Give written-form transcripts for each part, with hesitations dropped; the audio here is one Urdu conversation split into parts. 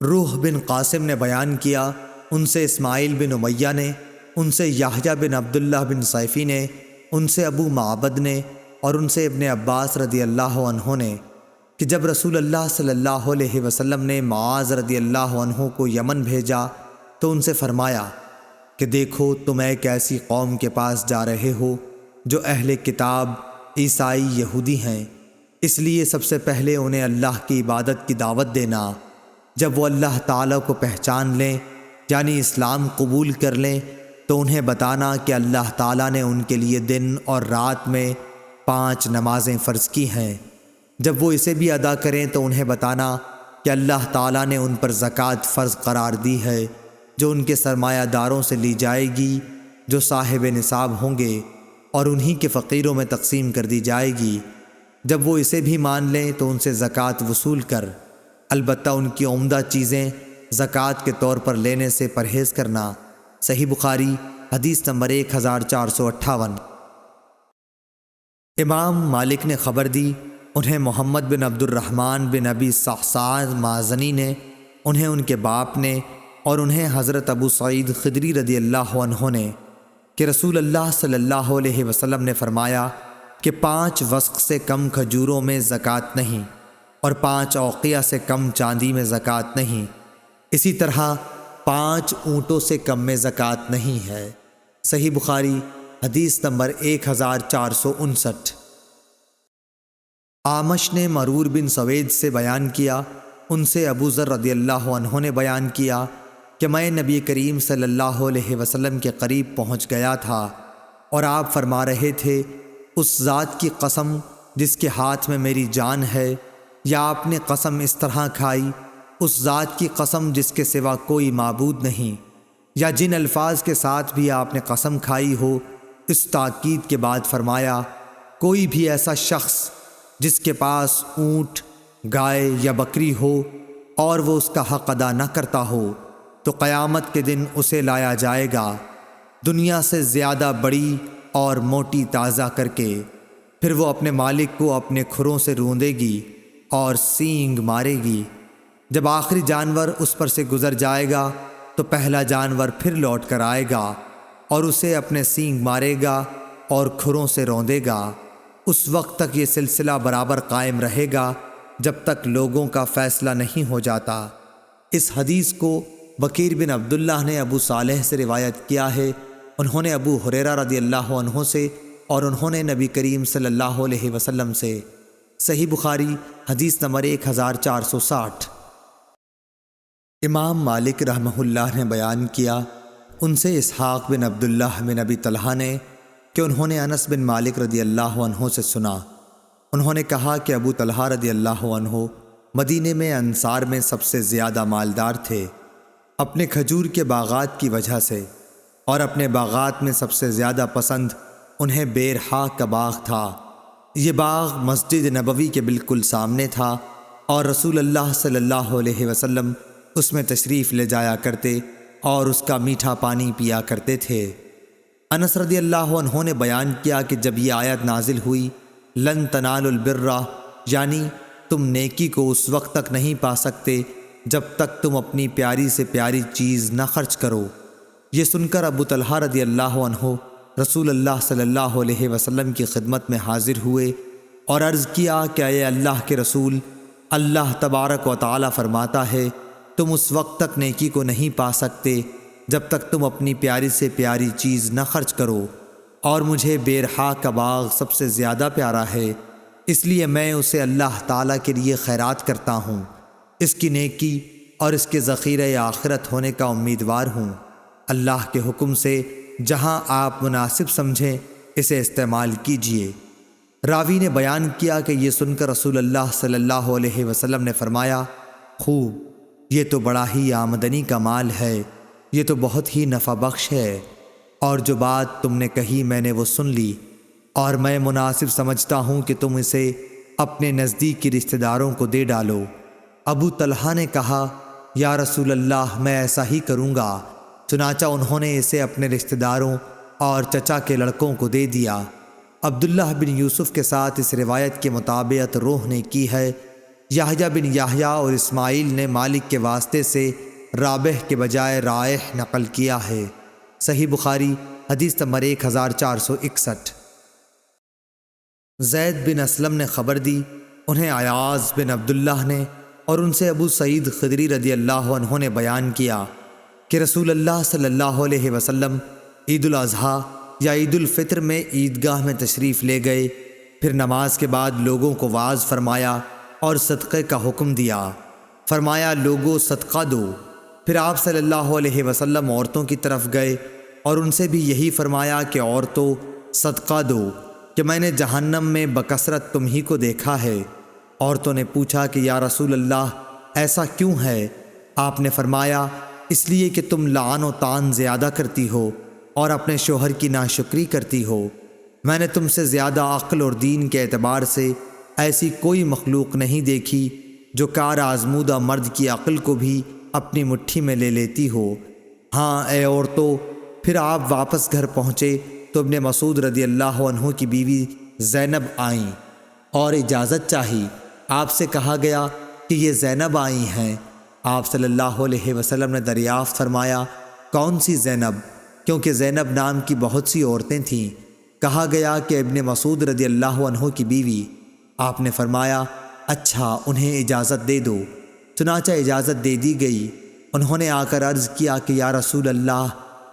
روح بن قاسم نے بیان کیا، ان سے اسماعیل بن امیہ نے، ان سے یحییٰ بن عبداللہ بن صیفی نے، ان سے ابو معبد نے، اور ان سے ابن عباس رضی اللہ عنہ نے کہ جب رسول اللہ صلی اللہ علیہ وسلم نے معاذ رضی اللہ عنہ کو یمن بھیجا تو ان سے فرمایا کہ دیکھو تم ایک ایسی قوم کے پاس جا رہے ہو جو اہل کتاب عیسائی یہودی ہیں، اس لیے سب سے پہلے انہیں اللہ کی عبادت کی دعوت دینا۔ جب وہ اللہ تعالیٰ کو پہچان لیں یعنی اسلام قبول کر لیں تو انہیں بتانا کہ اللہ تعالیٰ نے ان کے لیے دن اور رات میں 5 نمازیں فرض کی ہیں۔ جب وہ اسے بھی ادا کریں تو انہیں بتانا کہ اللہ تعالیٰ نے ان پر زکوٰۃ فرض قرار دی ہے جو ان کے سرمایہ داروں سے لی جائے گی جو صاحب نصاب ہوں گے، اور انہی کے فقیروں میں تقسیم کر دی جائے گی۔ جب وہ اسے بھی مان لیں تو ان سے زکوٰۃ وصول کر، البتہ ان کی عمدہ چیزیں زکوٰۃ کے طور پر لینے سے پرہیز کرنا۔ صحیح بخاری حدیث نمبر 1458۔ امام مالک نے خبر دی، انہیں محمد بن عبد الرحمن بن ابی صحصح مازنی نے، انہیں ان کے باپ نے، اور انہیں حضرت ابو سعید خدری رضی اللہ عنہ نے کہ رسول اللہ صلی اللہ علیہ وسلم نے فرمایا کہ 5 وسق سے کم کھجوروں میں زکوٰۃ نہیں، اور 5 اوقیہ سے کم چاندی میں زکوٰۃ نہیں، اسی طرح 5 اونٹوں سے کم میں زکوٰۃ نہیں ہے۔ صحیح بخاری حدیث نمبر 1459۔ اعمش نے مرور بن سوید سے بیان کیا، ان سے ابو ذر رضی اللہ عنہ نے بیان کیا کہ میں نبی کریم صلی اللہ علیہ وسلم کے قریب پہنچ گیا تھا اور آپ فرما رہے تھے، اس ذات کی قسم جس کے ہاتھ میں میری جان ہے، یا آپ نے قسم اس طرح کھائی، اس ذات کی قسم جس کے سوا کوئی معبود نہیں، یا جن الفاظ کے ساتھ بھی آپ نے قسم کھائی ہو۔ اس تاکید کے بعد فرمایا، کوئی بھی ایسا شخص جس کے پاس اونٹ، گائے یا بکری ہو اور وہ اس کا حق ادا نہ کرتا ہو تو قیامت کے دن اسے لایا جائے گا دنیا سے زیادہ بڑی اور موٹی تازہ کر کے، پھر وہ اپنے مالک کو اپنے کھروں سے روندے گی اور سینگ مارے گی۔ جب آخری جانور اس پر سے گزر جائے گا تو پہلا جانور پھر لوٹ کر آئے گا اور اسے اپنے سینگ مارے گا اور کھروں سے روندے گا۔ اس وقت تک یہ سلسلہ برابر قائم رہے گا جب تک لوگوں کا فیصلہ نہیں ہو جاتا۔ اس حدیث کو بکیر بن عبداللہ نے ابو صالح سے روایت کیا ہے، انہوں نے ابو ہریرہ رضی اللہ عنہ سے، اور انہوں نے نبی کریم صلی اللہ علیہ وسلم سے۔ صحیح بخاری حدیث نمبر 1460۔ امام مالک رحمہ اللہ نے بیان کیا، ان سے اسحاق بن عبداللہ بن ابی طلحہ نے کہ انہوں نے انس بن مالک رضی اللہ عنہ سے سنا، انہوں نے کہا کہ ابو طلحہ رضی اللہ عنہ مدینے میں انصار میں سب سے زیادہ مالدار تھے اپنے کھجور کے باغات کی وجہ سے، اور اپنے باغات میں سب سے زیادہ پسند انہیں بیرحا کا باغ تھا۔ یہ باغ مسجد نبوی کے بالکل سامنے تھا اور رسول اللہ صلی اللہ علیہ وسلم اس میں تشریف لے جایا کرتے اور اس کا میٹھا پانی پیا کرتے تھے۔ انس رضی اللہ عنہ نے بیان کیا کہ جب یہ آیت نازل ہوئی، لن تنالوا البر، یعنی تم نیکی کو اس وقت تک نہیں پا سکتے جب تک تم اپنی پیاری سے پیاری چیز نہ خرچ کرو، یہ سن کر ابو طلحہ رضی اللہ عنہ رسول اللہ صلی اللہ علیہ وسلم کی خدمت میں حاضر ہوئے اور عرض کیا کہ اے اللہ کے رسول، اللہ تبارک و تعالی فرماتا ہے تم اس وقت تک نیکی کو نہیں پا سکتے جب تک تم اپنی پیاری سے پیاری چیز نہ خرچ کرو، اور مجھے بیرحا کا باغ سب سے زیادہ پیارا ہے، اس لیے میں اسے اللہ تعالیٰ کے لیے خیرات کرتا ہوں، اس کی نیکی اور اس کے ذخیرہ آخرت ہونے کا امیدوار ہوں۔ اللہ کے حکم سے جہاں آپ مناسب سمجھیں اسے استعمال کیجیے۔ راوی نے بیان کیا کہ یہ سن کر رسول اللہ صلی اللہ علیہ وسلم نے فرمایا، خوب، یہ تو بڑا ہی آمدنی کا مال ہے، یہ تو بہت ہی نفع بخش ہے، اور جو بات تم نے کہی میں نے وہ سن لی، اور میں مناسب سمجھتا ہوں کہ تم اسے اپنے نزدیکی رشتہ داروں کو دے ڈالو۔ ابو طلحہ نے کہا، یا رسول اللہ میں ایسا ہی کروں گا، چنانچہ انہوں نے اسے اپنے رشتہ داروں اور چچا کے لڑکوں کو دے دیا۔ عبداللہ بن یوسف کے ساتھ اس روایت کے مطابقت روح نے کی ہے، یحییٰ بن یحییٰ اور اسماعیل نے مالک کے واسطے سے رابح کے بجائے رائح نقل کیا ہے۔ صحیح بخاری حدیث نمبر 1461۔ زید بن اسلم نے خبر دی، انہیں ایاز بن عبداللہ نے اور ان سے ابو سعید خدری رضی اللہ عنہ نے بیان کیا کہ رسول اللہ صلی اللہ علیہ وسلم عید الاضحیٰ یا عید الفطر میں عیدگاہ میں تشریف لے گئے، پھر نماز کے بعد لوگوں کو واعظ فرمایا اور صدقے کا حکم دیا۔ فرمایا لوگو صدقہ دو۔ پھر آپ صلی اللہ علیہ وسلم عورتوں کی طرف گئے اور ان سے بھی یہی فرمایا کہ عورتوں صدقہ دو کہ میں نے جہنم میں بکثرت تم ہی کو دیکھا ہے۔ عورتوں نے پوچھا کہ یا رسول اللہ ایسا کیوں ہے؟ آپ نے فرمایا اس لیے کہ تم لعن و طعن زیادہ کرتی ہو اور اپنے شوہر کی ناشکری کرتی ہو۔ میں نے تم سے زیادہ عقل اور دین کے اعتبار سے ایسی کوئی مخلوق نہیں دیکھی جو کار آزمودہ مرد کی عقل کو بھی اپنی مٹھی میں لے لیتی ہو۔ ہاں اے عورتوں، پھر آپ واپس گھر پہنچے تو ابن مسعود رضی اللہ عنہ کی بیوی زینب آئیں اور اجازت چاہی۔ آپ سے کہا گیا کہ یہ زینب آئی ہیں۔ آپ صلی اللہ علیہ وسلم نے دریافت فرمایا کون سی زینب؟ کیونکہ زینب نام کی بہت سی عورتیں تھیں۔ کہا گیا کہ ابن مسعود رضی اللہ عنہ کی بیوی۔ آپ نے فرمایا اچھا انہیں اجازت دے دو۔ چنانچہ اجازت دے دی گئی۔ انہوں نے آ کر عرض کیا کہ یا رسول اللہ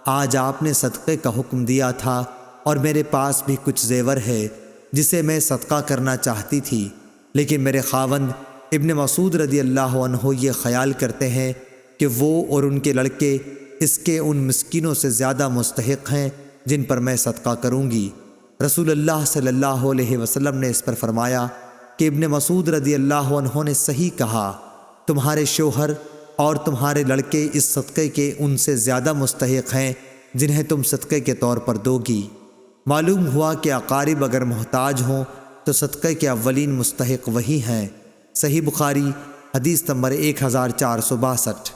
آج آپ نے صدقے کا حکم دیا تھا اور میرے پاس بھی کچھ زیور ہے جسے میں صدقہ کرنا چاہتی تھی، لیکن میرے خاوند ابن مسعود رضی اللہ عنہ یہ خیال کرتے ہیں کہ وہ اور ان کے لڑکے اس کے ان مسکینوں سے زیادہ مستحق ہیں جن پر میں صدقہ کروں گی۔ رسول اللہ صلی اللہ علیہ وسلم نے اس پر فرمایا کہ ابن مسعود رضی اللہ عنہ نے صحیح کہا، تمہارے شوہر اور تمہارے لڑکے اس صدقے کے ان سے زیادہ مستحق ہیں جنہیں تم صدقے کے طور پر دو گی۔ معلوم ہوا کہ اقارب اگر محتاج ہوں تو صدقے کے اولین مستحق وہی ہیں۔ صحیح بخاری حدیث نمبر 1462۔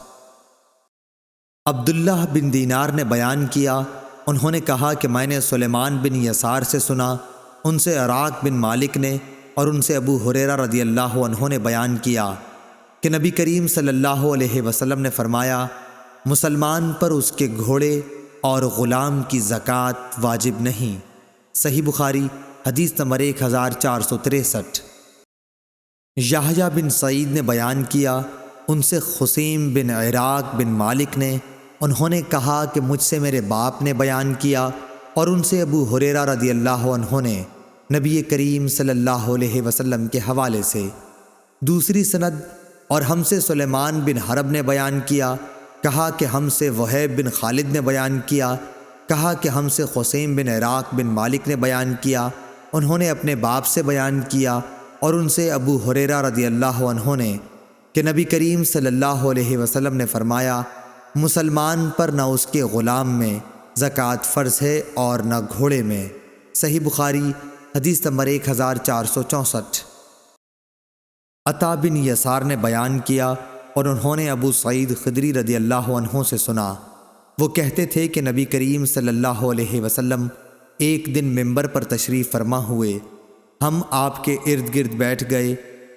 عبداللہ بن دینار نے بیان کیا، انہوں نے کہا کہ میں نے سلیمان بن یسار سے سنا، ان سے عراق بن مالک نے اور ان سے ابو ہریرہ رضی اللہ عنہ نے بیان کیا کہ نبی کریم صلی اللہ علیہ وسلم نے فرمایا مسلمان پر اس کے گھوڑے اور غلام کی زکوٰۃ واجب نہیں۔ صحیح بخاری حدیث نمبر 1463۔ یحییٰ بن سعید نے بیان کیا، ان سے خصیم بن عراق بن مالک نے، انہوں نے کہا کہ مجھ سے میرے باپ نے بیان کیا اور ان سے ابو ہریرہ رضی اللہ عنہ نے نبی کریم صلی اللہ علیہ وسلم کے حوالے سے۔ دوسری سند اور ہم سے سلیمان بن حرب نے بیان کیا، کہا کہ ہم سے وہیب بن خالد نے بیان کیا، کہا کہ ہم سے خصیم بن عراق بن مالک نے بیان کیا، انہوں نے اپنے باپ سے بیان کیا اور ان سے ابو ہریرہ رضی اللہ عنہ نے کہ نبی کریم صلی اللہ علیہ وسلم نے فرمایا مسلمان پر نہ اس کے غلام میں زکوٰۃ فرض ہے اور نہ گھوڑے میں۔ صحیح بخاری حدیث نمبر 1464۔ عطا بن یسار نے بیان کیا اور انہوں نے ابو سعید خدری رضی اللہ عنہ سے سنا، وہ کہتے تھے کہ نبی کریم صلی اللہ علیہ وسلم ایک دن ممبر پر تشریف فرما ہوئے، ہم آپ کے ارد گرد بیٹھ گئے۔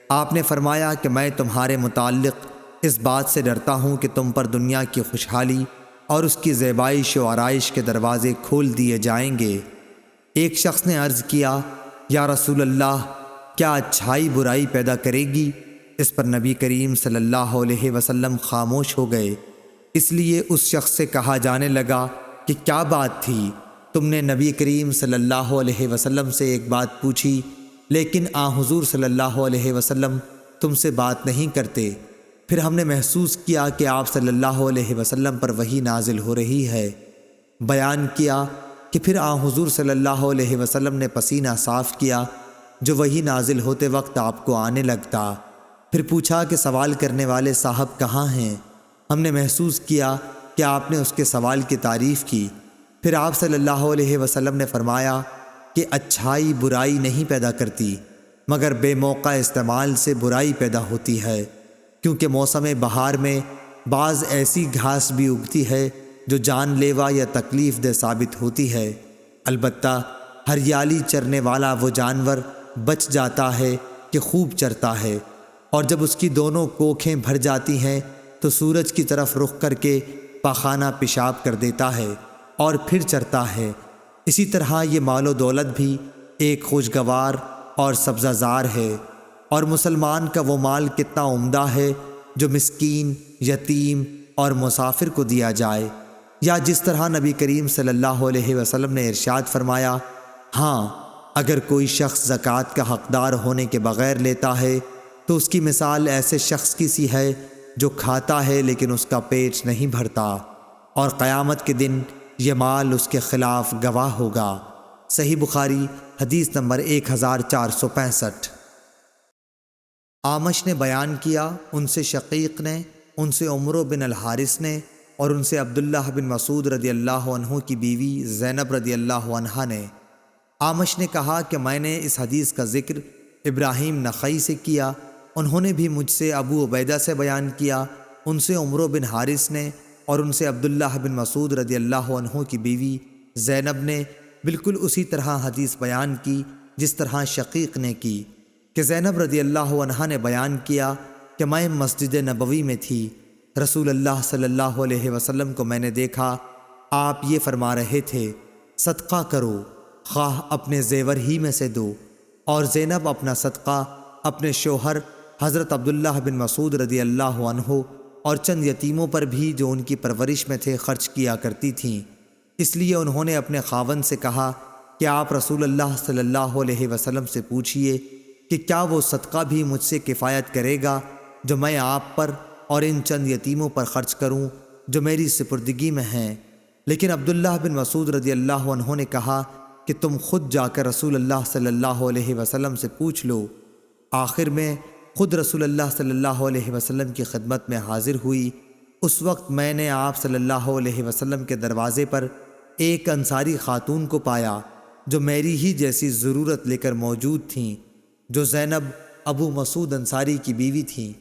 آپ نے فرمایا کہ میں تمہارے متعلق اس بات سے ڈرتا ہوں کہ تم پر دنیا کی خوشحالی اور اس کی زیبائش و آرائش کے دروازے کھول دیے جائیں گے۔ ایک شخص نے عرض کیا یا رسول اللہ کیا اچھائی برائی پیدا کرے گی؟ اس پر نبی کریم صلی اللہ علیہ وسلم خاموش ہو گئے۔ اس لیے اس شخص سے کہا جانے لگا کہ کیا بات تھی؟ تم نے نبی کریم صلی اللہ علیہ وسلم سے ایک بات پوچھی لیکن حضور صلی اللہ علیہ وسلم تم سے بات نہیں کرتے۔ پھر ہم نے محسوس کیا کہ آپ صلی اللہ علیہ وسلم پر وحی نازل ہو رہی ہے۔ بیان کیا کہ پھر حضور صلی اللہ علیہ وسلم نے پسینہ صاف کیا جو وحی نازل ہوتے وقت آپ کو آنے لگتا۔ پھر پوچھا کہ سوال کرنے والے صاحب کہاں ہیں؟ ہم نے محسوس کیا کہ آپ نے اس کے سوال کی تعریف کی۔ پھر آپ صلی اللہ علیہ وسلم نے فرمایا کہ اچھائی برائی نہیں پیدا کرتی مگر بے موقع استعمال سے برائی پیدا ہوتی ہے، کیونکہ موسم بہار میں بعض ایسی گھاس بھی اگتی ہے جو جان لیوا یا تکلیف دہ ثابت ہوتی ہے، البتہ ہریالی چرنے والا وہ جانور بچ جاتا ہے کہ خوب چرتا ہے۔ اور جب اس کی دونوں کوکھیں بھر جاتی ہیں تو سورج کی طرف رخ کر کے پاخانہ پیشاب کر دیتا ہے اور پھر چرتا ہے۔ اسی طرح یہ مال و دولت بھی ایک خوشگوار اور سبزہ زار ہے، اور مسلمان کا وہ مال کتنا عمدہ ہے جو مسکین، یتیم اور مسافر کو دیا جائے۔ یا جس طرح نبی کریم صلی اللہ علیہ وسلم نے ارشاد فرمایا، ہاں اگر کوئی شخص زکوٰۃ کا حقدار ہونے کے بغیر لیتا ہے تو اس کی مثال ایسے شخص کی سی ہے جو کھاتا ہے لیکن اس کا پیٹ نہیں بھرتا، اور قیامت کے دن یہ مال اس کے خلاف گواہ ہوگا۔ صحیح بخاری حدیث نمبر 1465۔ اعمش نے بیان کیا، ان سے شقیق نے، ان سے عمرو بن الحارث نے، اور ان سے عبداللہ بن مسعود رضی اللہ عنہ کی بیوی زینب رضی اللہ عنہا نے۔ اعمش نے کہا کہ میں نے اس حدیث کا ذکر ابراہیم نخعی سے کیا، انہوں نے بھی مجھ سے ابو عبیدہ سے بیان کیا، ان سے عمرو بن حارث نے، اور ان سے عبداللہ بن مسعود رضی اللہ عنہ کی بیوی زینب نے بالکل اسی طرح حدیث بیان کی جس طرح شقیق نے کی، کہ زینب رضی اللہ عنہا نے بیان کیا کہ میں مسجد نبوی میں تھی، رسول اللہ صلی اللہ علیہ وسلم کو میں نے دیکھا، آپ یہ فرما رہے تھے، صدقہ کرو، خواہ اپنے زیور ہی میں سے دو، اور زینب اپنا صدقہ اپنے شوہر حضرت عبداللہ بن مسعود رضی اللہ عنہ اور چند یتیموں پر بھی جو ان کی پرورش میں تھے خرچ کیا کرتی تھیں۔ اس لیے انہوں نے اپنے خاوند سے کہا کہ آپ رسول اللہ صلی اللہ علیہ وسلم سے پوچھئے کہ کیا وہ صدقہ بھی مجھ سے کفایت کرے گا جو میں آپ پر اور ان چند یتیموں پر خرچ کروں جو میری سپردگی میں ہیں۔ لیکن عبداللہ بن مسعود رضی اللہ عنہ نے کہا کہ تم خود جا کر رسول اللہ صلی اللہ علیہ وسلم سے پوچھ لو۔ آخر میں خود رسول اللہ صلی اللہ علیہ وسلم کی خدمت میں حاضر ہوئی۔ اس وقت میں نے آپ صلی اللہ علیہ وسلم کے دروازے پر ایک انصاری خاتون کو پایا جو میری ہی جیسی ضرورت لے کر موجود تھیں، جو زینب ابو مسعود انصاری کی بیوی تھیں۔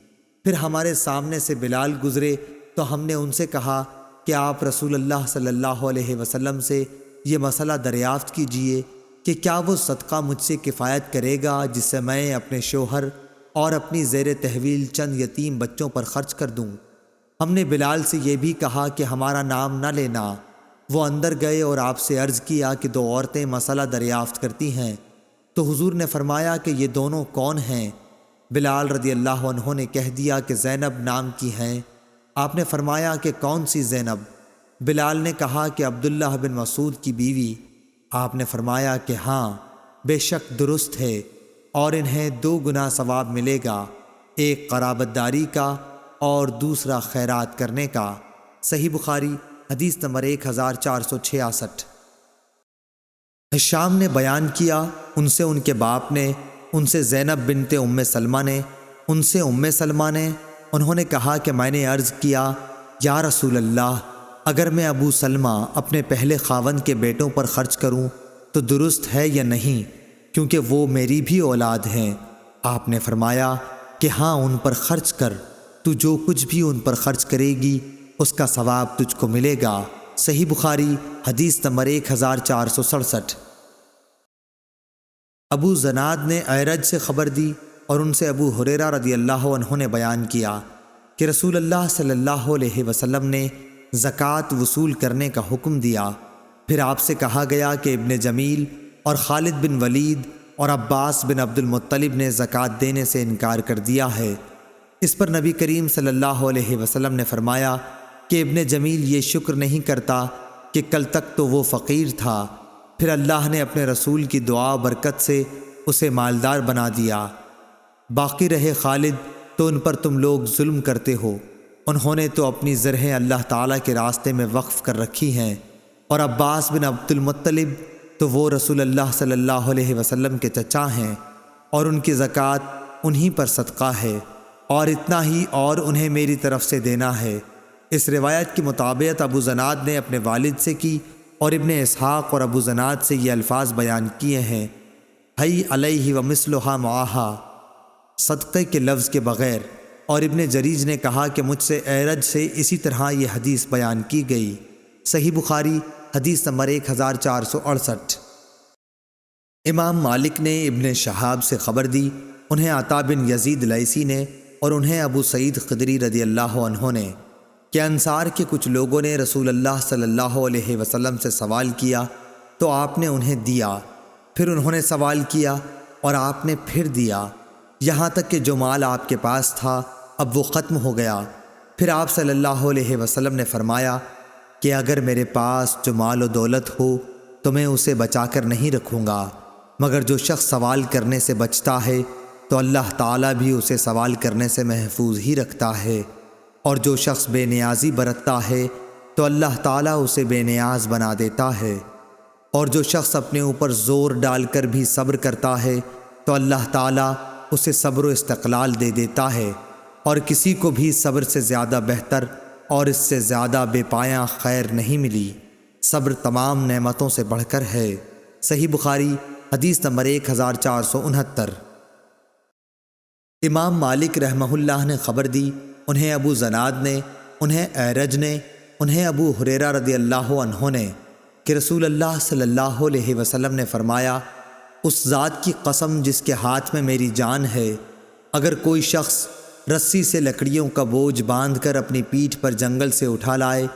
پھر ہمارے سامنے سے بلال گزرے تو ہم نے ان سے کہا کہ آپ رسول اللہ صلی اللہ علیہ وسلم سے یہ مسئلہ دریافت کیجئے کہ کیا وہ صدقہ مجھ سے کفایت کرے گا جس سے میں اپنے شوہر اور اپنی زیر تحویل چند یتیم بچوں پر خرچ کر دوں۔ ہم نے بلال سے یہ بھی کہا کہ ہمارا نام نہ لینا۔ وہ اندر گئے اور آپ سے عرض کیا کہ دو عورتیں مسئلہ دریافت کرتی ہیں، تو حضور نے فرمایا کہ یہ دونوں کون ہیں؟ بلال رضی اللہ عنہ نے کہہ دیا کہ زینب نام کی ہیں۔ آپ نے فرمایا کہ کون سی زینب؟ بلال نے کہا کہ عبداللہ بن مسعود کی بیوی۔ آپ نے فرمایا کہ ہاں، بے شک درست ہے، اور انہیں 2 گنا ثواب ملے گا، ایک قرابت داری کا اور دوسرا خیرات کرنے کا۔ صحیح بخاری حدیث نمبر 1466۔ ہشام نے بیان کیا، ان سے ان کے باپ نے، ان سے زینب بنت ام سلمہ نے، ان سے ام سلمہ نے، انہوں نے کہا کہ میں نے عرض کیا، یا رسول اللہ، اگر میں ابو سلمہ اپنے پہلے خاوند کے بیٹوں پر خرچ کروں تو درست ہے یا نہیں، کیونکہ وہ میری بھی اولاد ہیں؟ آپ نے فرمایا کہ ہاں، ان پر خرچ کر، تو جو کچھ بھی ان پر خرچ کرے گی اس کا ثواب تجھ کو ملے گا۔ صحیح بخاری حدیث نمبر 1467۔ ابو زناد نے اعرج سے خبر دی اور ان سے ابو ہریرہ رضی اللہ عنہ نے بیان کیا کہ رسول اللہ صلی اللہ علیہ وسلم نے زکوٰۃ وصول کرنے کا حکم دیا۔ پھر آپ سے کہا گیا کہ ابن جمیل اور خالد بن ولید اور عباس بن عبد المطلب نے زکوٰۃ دینے سے انکار کر دیا ہے۔ اس پر نبی کریم صلی اللہ علیہ وسلم نے فرمایا کہ ابن جمیل یہ شکر نہیں کرتا کہ کل تک تو وہ فقیر تھا، پھر اللہ نے اپنے رسول کی دعا و برکت سے اسے مالدار بنا دیا۔ باقی رہے خالد تو ان پر تم لوگ ظلم کرتے ہو، انہوں نے تو اپنی زرہیں اللہ تعالیٰ کے راستے میں وقف کر رکھی ہیں، اور عباس بن عبد المطلب تو وہ رسول اللہ صلی اللہ علیہ وسلم کے چچا ہیں، اور ان کی زکوٰۃ انہی پر صدقہ ہے، اور اتنا ہی اور انہیں میری طرف سے دینا ہے۔ اس روایت کی مطابقت ابو زناد نے اپنے والد سے کی، اور ابن اسحاق اور ابو زناد سے یہ الفاظ بیان کیے ہیں، حی علیہ ومثلھا معہا، صدقے کے لفظ کے بغیر۔ اور ابن جریج نے کہا کہ مجھ سے اعرج سے اسی طرح یہ حدیث بیان کی گئی۔ صحیح بخاری حدیث نمبر 1468۔ امام مالک نے ابن شہاب سے خبر دی، انہیں عطا بن یزید لیثی نے اور انہیں ابو سعید خدری رضی اللہ عنہ نے کہ انصار کے کچھ لوگوں نے رسول اللہ صلی اللہ علیہ وسلم سے سوال کیا تو آپ نے انہیں دیا، پھر انہوں نے سوال کیا اور آپ نے پھر دیا، یہاں تک کہ جو مال آپ کے پاس تھا اب وہ ختم ہو گیا۔ پھر آپ صلی اللہ علیہ وسلم نے فرمایا کہ اگر میرے پاس جو مال و دولت ہو تو میں اسے بچا کر نہیں رکھوں گا، مگر جو شخص سوال کرنے سے بچتا ہے تو اللہ تعالیٰ بھی اسے سوال کرنے سے محفوظ ہی رکھتا ہے، اور جو شخص بے نیازی برتتا ہے تو اللہ تعالیٰ اسے بے نیاز بنا دیتا ہے، اور جو شخص اپنے اوپر زور ڈال کر بھی صبر کرتا ہے تو اللہ تعالیٰ اسے صبر و استقلال دے دیتا ہے، اور کسی کو بھی صبر سے زیادہ بہتر اور اس سے زیادہ بے پایاں خیر نہیں ملی۔ صبر تمام نعمتوں سے بڑھ کر ہے۔ صحیح بخاری حدیث نمبر 1469۔ امام مالک رحمہ اللہ نے خبر دی، انہیں ابو زناد نے، انہیں اعرج نے، انہیں ابو ہریرہ رضی اللہ عنہ نے کہ رسول اللہ صلی اللہ علیہ وسلم نے فرمایا، اس ذات کی قسم جس کے ہاتھ میں میری جان ہے، اگر کوئی شخص رسی سے لکڑیوں کا بوجھ باندھ کر اپنی پیٹھ پر جنگل سے اٹھا لائے،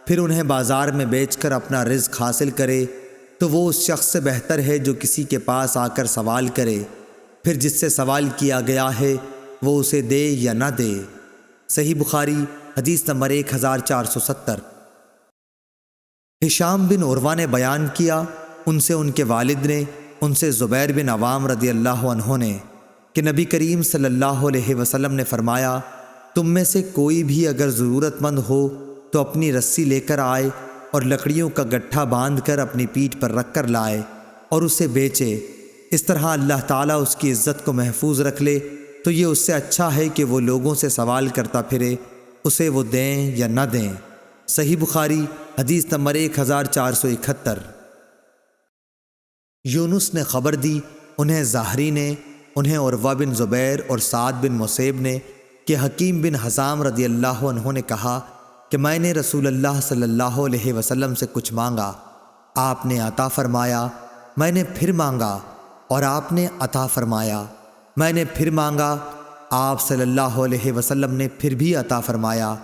پھر انہیں بازار میں بیچ کر اپنا رزق حاصل کرے تو وہ اس شخص سے بہتر ہے جو کسی کے پاس آ کر سوال کرے، پھر جس سے سوال کیا گیا ہے وہ اسے دے یا نہ دے۔ صحیح بخاری حدیث نمبر 1470۔ ہشام بن عروہ نے بیان کیا، ان سے ان کے والد نے، ان سے زبیر بن عوام رضی اللہ عنہ نے کہ نبی کریم صلی اللہ علیہ وسلم نے فرمایا، تم میں سے کوئی بھی اگر ضرورت مند ہو تو اپنی رسی لے کر آئے اور لکڑیوں کا گٹھا باندھ کر اپنی پیٹھ پر رکھ کر لائے اور اسے بیچے، اس طرح اللہ تعالیٰ اس کی عزت کو محفوظ رکھ لے تو یہ اس سے اچھا ہے کہ وہ لوگوں سے سوال کرتا پھرے، اسے وہ دیں یا نہ دیں۔ صحیح بخاری حدیث نمبر 1471۔ یونس نے خبر دی، انہیں زہری نے، انہیں عروہ بن زبیر اور سعد بن مسیب نے کہ حکیم بن حزام رضی اللہ عنہ نے کہا کہ میں نے رسول اللہ صلی اللہ علیہ وسلم سے کچھ مانگا، آپ نے عطا فرمایا، میں نے پھر مانگا اور آپ نے عطا فرمایا، میں نے پھر مانگا، آپ صلی اللہ علیہ وسلم نے پھر بھی عطا فرمایا۔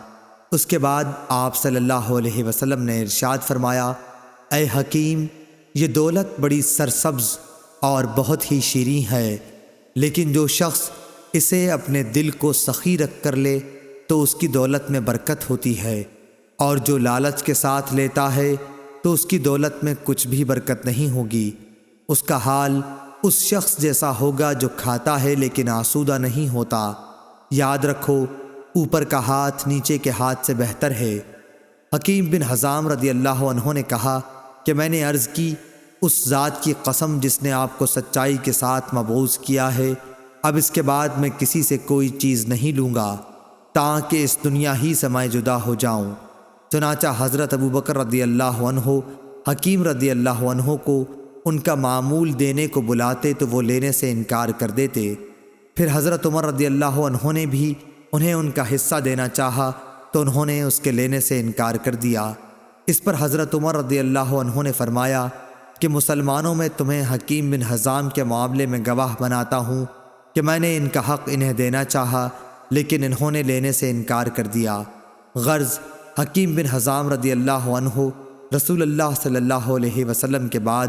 اس کے بعد آپ صلی اللہ علیہ وسلم نے ارشاد فرمایا، اے حکیم، یہ دولت بڑی سرسبز اور بہت ہی شیریں ہے، لیکن جو شخص اسے اپنے دل کو سخی رکھ کر لے تو اس کی دولت میں برکت ہوتی ہے، اور جو لالچ کے ساتھ لیتا ہے تو اس کی دولت میں کچھ بھی برکت نہیں ہوگی۔ اس کا حال اس شخص جیسا ہوگا جو کھاتا ہے لیکن آسودہ نہیں ہوتا۔ یاد رکھو، اوپر کا ہاتھ نیچے کے ہاتھ سے بہتر ہے۔ حکیم بن حزام رضی اللہ عنہ نے کہا کہ میں نے عرض کی، اس ذات کی قسم جس نے آپ کو سچائی کے ساتھ مبعوث کیا ہے، اب اس کے بعد میں کسی سے کوئی چیز نہیں لوں گا تاکہ اس دنیا ہی سے میں جدا ہو جاؤں۔ چنانچہ حضرت ابو بکر رضی اللہ عنہ حکیم رضی اللہ عنہ کو ان کا معمول دینے کو بلاتے تو وہ لینے سے انکار کر دیتے۔ پھر حضرت عمر رضی اللہ عنہ نے بھی انہیں ان کا حصہ دینا چاہا تو انہوں نے اس کے لینے سے انکار کر دیا۔ اس پر حضرت عمر رضی اللہ عنہ نے فرمایا کہ مسلمانوں میں تمہیں حکیم بن حزام کے معاملے میں گواہ بناتا ہوں کہ میں نے ان کا حق انہیں دینا چاہا لیکن انہوں نے لینے سے انکار کر دیا۔ غرض حکیم بن حزام رضی اللہ عنہ رسول اللہ صلی اللہ علیہ وسلم کے بعد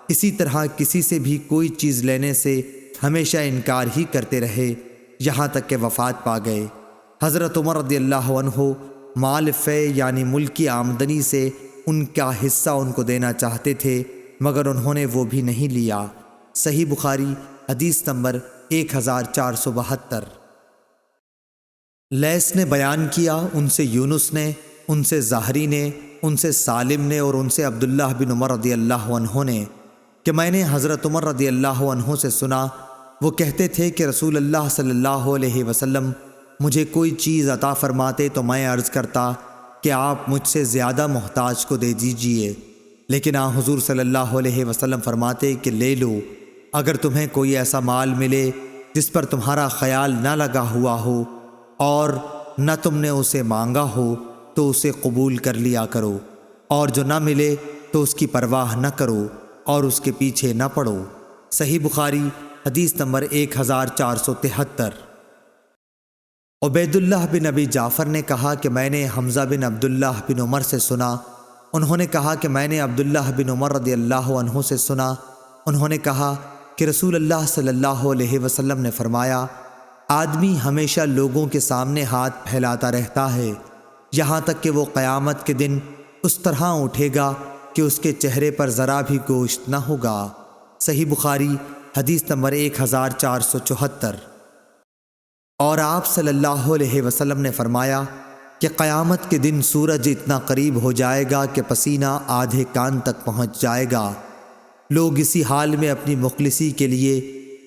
اسی طرح کسی سے بھی کوئی چیز لینے سے ہمیشہ انکار ہی کرتے رہے یہاں تک کہ وفات پا گئے۔ حضرت عمر رضی اللہ عنہ مال فے یعنی ملک کی آمدنی سے ان کا حصہ ان کو دینا چاہتے تھے مگر انہوں نے وہ بھی نہیں لیا۔ صحیح بخاری حدیث نمبر 1472۔ لیث نے بیان کیا، ان سے یونس نے، ان سے زہری نے، ان سے سالم نے اور ان سے عبداللہ بن عمر رضی اللہ عنہ نے کہ میں نے حضرت عمر رضی اللہ عنہ سے سنا، وہ کہتے تھے کہ رسول اللہ صلی اللہ علیہ وسلم مجھے کوئی چیز عطا فرماتے تو میں عرض کرتا کہ آپ مجھ سے زیادہ محتاج کو دے دیجئے، لیکن حضور صلی اللہ علیہ وسلم فرماتے کہ لے لو، اگر تمہیں کوئی ایسا مال ملے جس پر تمہارا خیال نہ لگا ہوا ہو اور نہ تم نے اسے مانگا ہو تو اسے قبول کر لیا کرو، اور جو نہ ملے تو اس کی پرواہ نہ کرو اور اس کے پیچھے نہ پڑو۔ صحیح بخاری حدیث نمبر 1473۔ عبید اللہ بن ابی جعفر نے کہا کہ میں نے حمزہ بن عبداللہ بن عمر سے سنا، انہوں نے کہا کہ میں نے عبداللہ بن عمر رضی اللہ عنہ سے سنا، انہوں نے کہا کہ رسول اللہ صلی اللہ علیہ وسلم نے فرمایا، آدمی ہمیشہ لوگوں کے سامنے ہاتھ پھیلاتا رہتا ہے یہاں تک کہ وہ قیامت کے دن اس طرح اٹھے گا کہ اس کے چہرے پر ذرا بھی گوشت نہ ہوگا۔ صحیح بخاری حدیث نمبر 1474۔ اور آپ صلی اللہ علیہ وسلم نے فرمایا کہ قیامت کے دن سورج اتنا قریب ہو جائے گا کہ پسینہ آدھے کان تک پہنچ جائے گا۔ لوگ اسی حال میں اپنی مخلصی کے لیے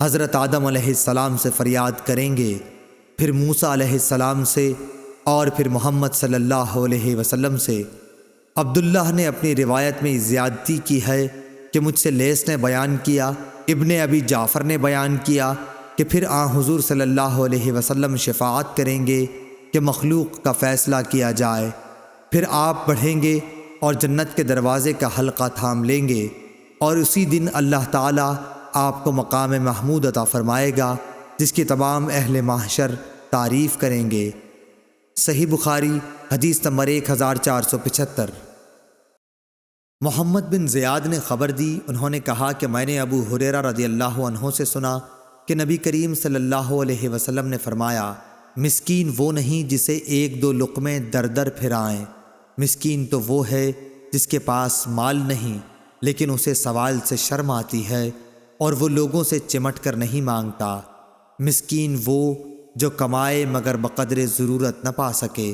حضرت آدم علیہ السلام سے فریاد کریں گے، پھر موسیٰ علیہ السلام سے، اور پھر محمد صلی اللہ علیہ وسلم سے۔ عبداللہ نے اپنی روایت میں زیادتی کی ہے کہ مجھ سے لیث نے بیان کیا، ابن ابی جعفر نے بیان کیا کہ پھر حضور صلی اللہ علیہ وسلم شفاعت کریں گے کہ مخلوق کا فیصلہ کیا جائے، پھر آپ بڑھیں گے اور جنت کے دروازے کا حلقہ تھام لیں گے، اور اسی دن اللہ تعالیٰ آپ کو مقام محمود عطا فرمائے گا جس کی تمام اہل محشر تعریف کریں گے۔ صحیح بخاری حدیث نمبر 1475۔ محمد بن زیاد نے خبر دی، انہوں نے کہا کہ میں نے ابو ہریرہ رضی اللہ عنہ سے سنا کہ نبی کریم صلی اللہ علیہ وسلم نے فرمایا، مسکین وہ نہیں جسے ایک دو لقمے در در پھرائیں، مسکین تو وہ ہے جس کے پاس مال نہیں لیکن اسے سوال سے شرم آتی ہے اور وہ لوگوں سے چمٹ کر نہیں مانگتا، مسکین وہ جو کمائے مگر بقدر ضرورت نہ پا سکے۔